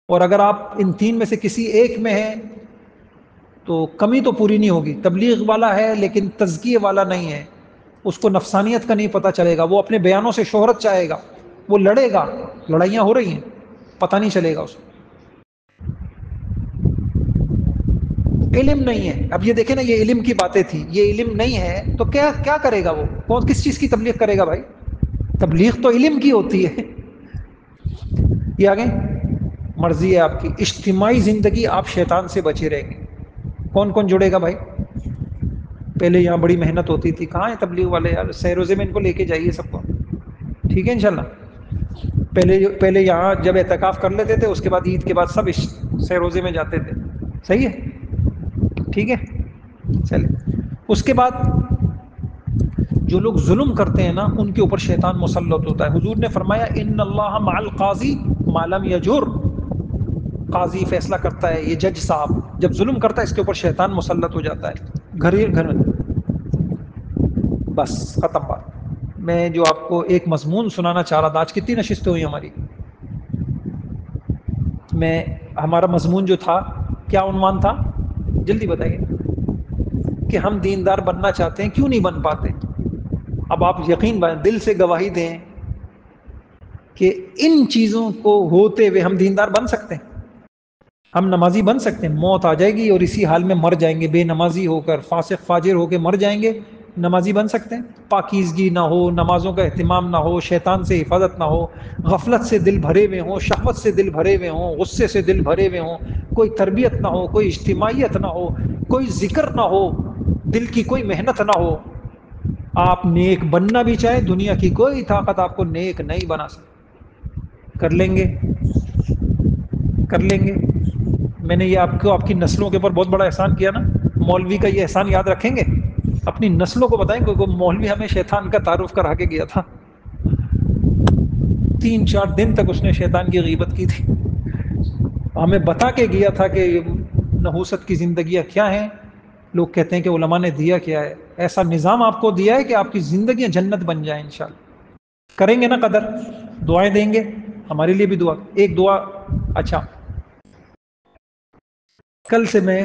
اور اگر آپ ان 3 میں سے کسی ایک میں ہیں تو کمی تو پوری نہیں ہوگی. تبلیغ والا ہے لیکن تزکیے والا نہیں ہے، اس کو نفسانیت کا نہیں پتہ چلے گا، وہ اپنے بیانوں سے شہرت چاہے گا، وہ لڑے گا، لڑائیاں ہو رہی ہیں، پتہ نہیں چلے گا اس کو. علم نہیں ہے. اب یہ دیکھیں نا، یہ علم کی باتیں تھی، یہ علم نہیں ہے تو کیا کرے گا وہ؟ کس چیز کی تبلیغ کرے گا بھائی؟ تبلیغ تو علم کی ہوتی ہے. یہ آگے مرضی ہے آپ کی. اجتماعی زندگی، آپ شیطان سے بچے رہیں گے. کون کون جڑے گا بھائی؟ پہلے یہاں بڑی محنت ہوتی تھی، کہاں ہے تبلیغ والے یار؟ سہ روزے میں ان کو لے کے جائیے سب کو، ٹھیک ہے انشاءاللہ. پہلے یہاں جب اعتکاف کر لیتے تھے، اس کے بعد عید کے بعد سب سہ روزے میں جاتے تھے. صحیح ہے، ٹھیک ہے. چلے اس کے بعد جو لوگ ظلم کرتے ہیں نا، ان کے اوپر شیطان مسلط ہوتا ہے. حضور نے فرمایا ان اللہ مع القاضی ما لم یجر. قاضی فیصلہ کرتا ہے، یہ جج صاحب جب ظلم کرتا ہے، اس کے اوپر شیطان مسلط ہو جاتا ہے. گھر بس ختم بات. میں جو آپ کو ایک مضمون سنانا چاہ رہا تھا، آج کتنی نشستیں ہوئی ہماری. ہمارا مضمون جو تھا، کیا عنوان تھا جلدی بتائیے؟ کہ ہم دیندار بننا چاہتے ہیں، کیوں نہیں بن پاتے. اب آپ یقین دل سے گواہی دیں کہ ان چیزوں کو ہوتے ہوئے ہم دیندار بن سکتے ہیں، ہم نمازی بن سکتے ہیں. موت آ جائے گی اور اسی حال میں مر جائیں گے، بے نمازی ہو کر، فاسق فاجر ہو کے مر جائیں گے. نمازی بن سکتے ہیں؟ پاکیزگی نہ ہو، نمازوں کا اہتمام نہ ہو، شیطان سے حفاظت نہ ہو، غفلت سے دل بھرے ہوئے ہوں، شہوت سے دل بھرے ہوئے ہوں، غصے سے دل بھرے ہوئے ہوں، کوئی تربیت نہ ہو، کوئی اجتماعیت نہ ہو، کوئی ذکر نہ ہو، دل کی کوئی محنت نہ ہو. آپ نیک بننا بھی چاہیں، دنیا کی کوئی طاقت آپ کو نیک نہیں بنا سکتی. کر لیں گے، کر لیں گے. میں نے یہ آپ کی نسلوں کے اوپر بہت بڑا احسان کیا نا. مولوی کا یہ احسان یاد رکھیں گے؟ اپنی نسلوں کو بتائیں. کوئی مولوی ہمیں شیطان کا تعارف کرا کے گیا تھا، 3-4 دن تک اس نے شیطان کی غیبت کی تھی. ہمیں بتا کے گیا تھا کہ نحوست کی زندگیاں کیا ہیں. لوگ کہتے ہیں کہ علماء نے دیا کیا ہے. ایسا نظام آپ کو دیا ہے کہ آپ کی زندگیاں جنت بن جائیں انشاءاللہ. کریں گے نا قدر؟ دعائیں دیں گے؟ ہمارے لیے بھی دعا. ایک دعا. اچھا، کل سے میں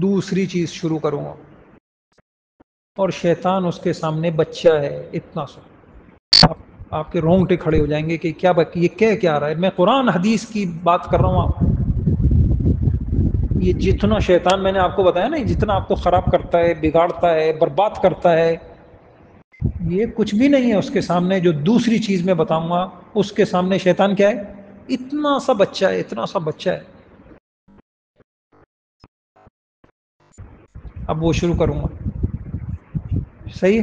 دوسری چیز شروع کروں گا. اور شیطان اس کے سامنے بچہ ہے اتنا سا. آپ کے رونگٹے کھڑے ہو جائیں گے کہ یہ کیا رہا ہے. میں قرآن حدیث کی بات کر رہا ہوں. آپ یہ جتنا شیطان میں نے آپ کو بتایا نا، جتنا آپ کو خراب کرتا ہے، بگاڑتا ہے، برباد کرتا ہے، یہ کچھ بھی نہیں ہے اس کے سامنے. جو دوسری چیز میں بتاؤں گا اس کے سامنے شیطان کیا ہے؟ اتنا سا بچہ ہے، اتنا سا بچہ ہے. اب وہ شروع کروں گا. صحیح.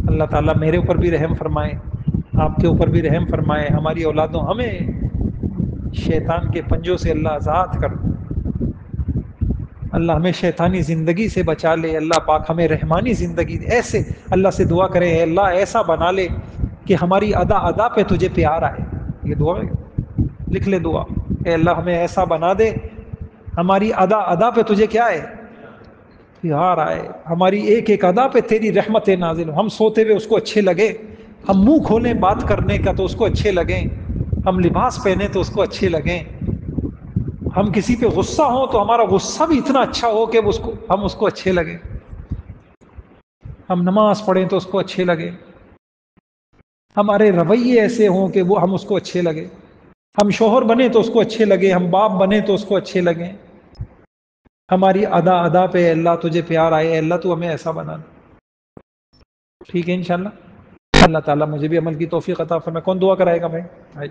اللہ تعالیٰ میرے اوپر بھی رحم فرمائے، آپ کے اوپر بھی رحم فرمائے. ہماری اولادوں ہمیں شیطان کے پنجوں سے اللہ آزاد کر دے. اللہ ہمیں شیطانی زندگی سے بچا لے. اللہ پاک ہمیں رحمانی زندگی دے. ایسے اللہ سے دعا کریں، اے اللہ ایسا بنا لے کہ ہماری ادا ادا پہ تجھے پیار آئے. یہ دعا لکھ لے دعا. اے اللہ ہمیں ایسا بنا دے ہماری ادا ادا پہ تجھے کیا ہے؟ پیار آئے. ہماری ایک ایک ادا پہ تیری رحمت نازل ہو. ہم سوتے ہوئے اس کو اچھے لگے، ہم منہ کھولیں بات کرنے کا تو اس کو اچھے لگیں، ہم لباس پہنے تو اس کو اچھے لگیں، ہم کسی پہ غصہ ہوں تو ہمارا غصہ بھی اتنا اچھا ہو کہ ہم اس کو اچھے لگیں، ہم نماز پڑھیں تو اس کو اچھے لگے، ہمارے رویے ایسے ہوں کہ وہ ہم اس کو اچھے لگے، ہم شوہر بنے تو اس کو اچھے لگے، ہم باپ بنے تو اس کو اچھے لگیں. ہماری ادا ادا پہ اللہ تجھے پیار آئے. اللہ تو ہمیں ایسا بنا. ٹھیک ہے انشاءاللہ. اللہ تعالیٰ مجھے بھی عمل کی توفیق عطا فرمائے. کون دعا کرائے گا بھائی؟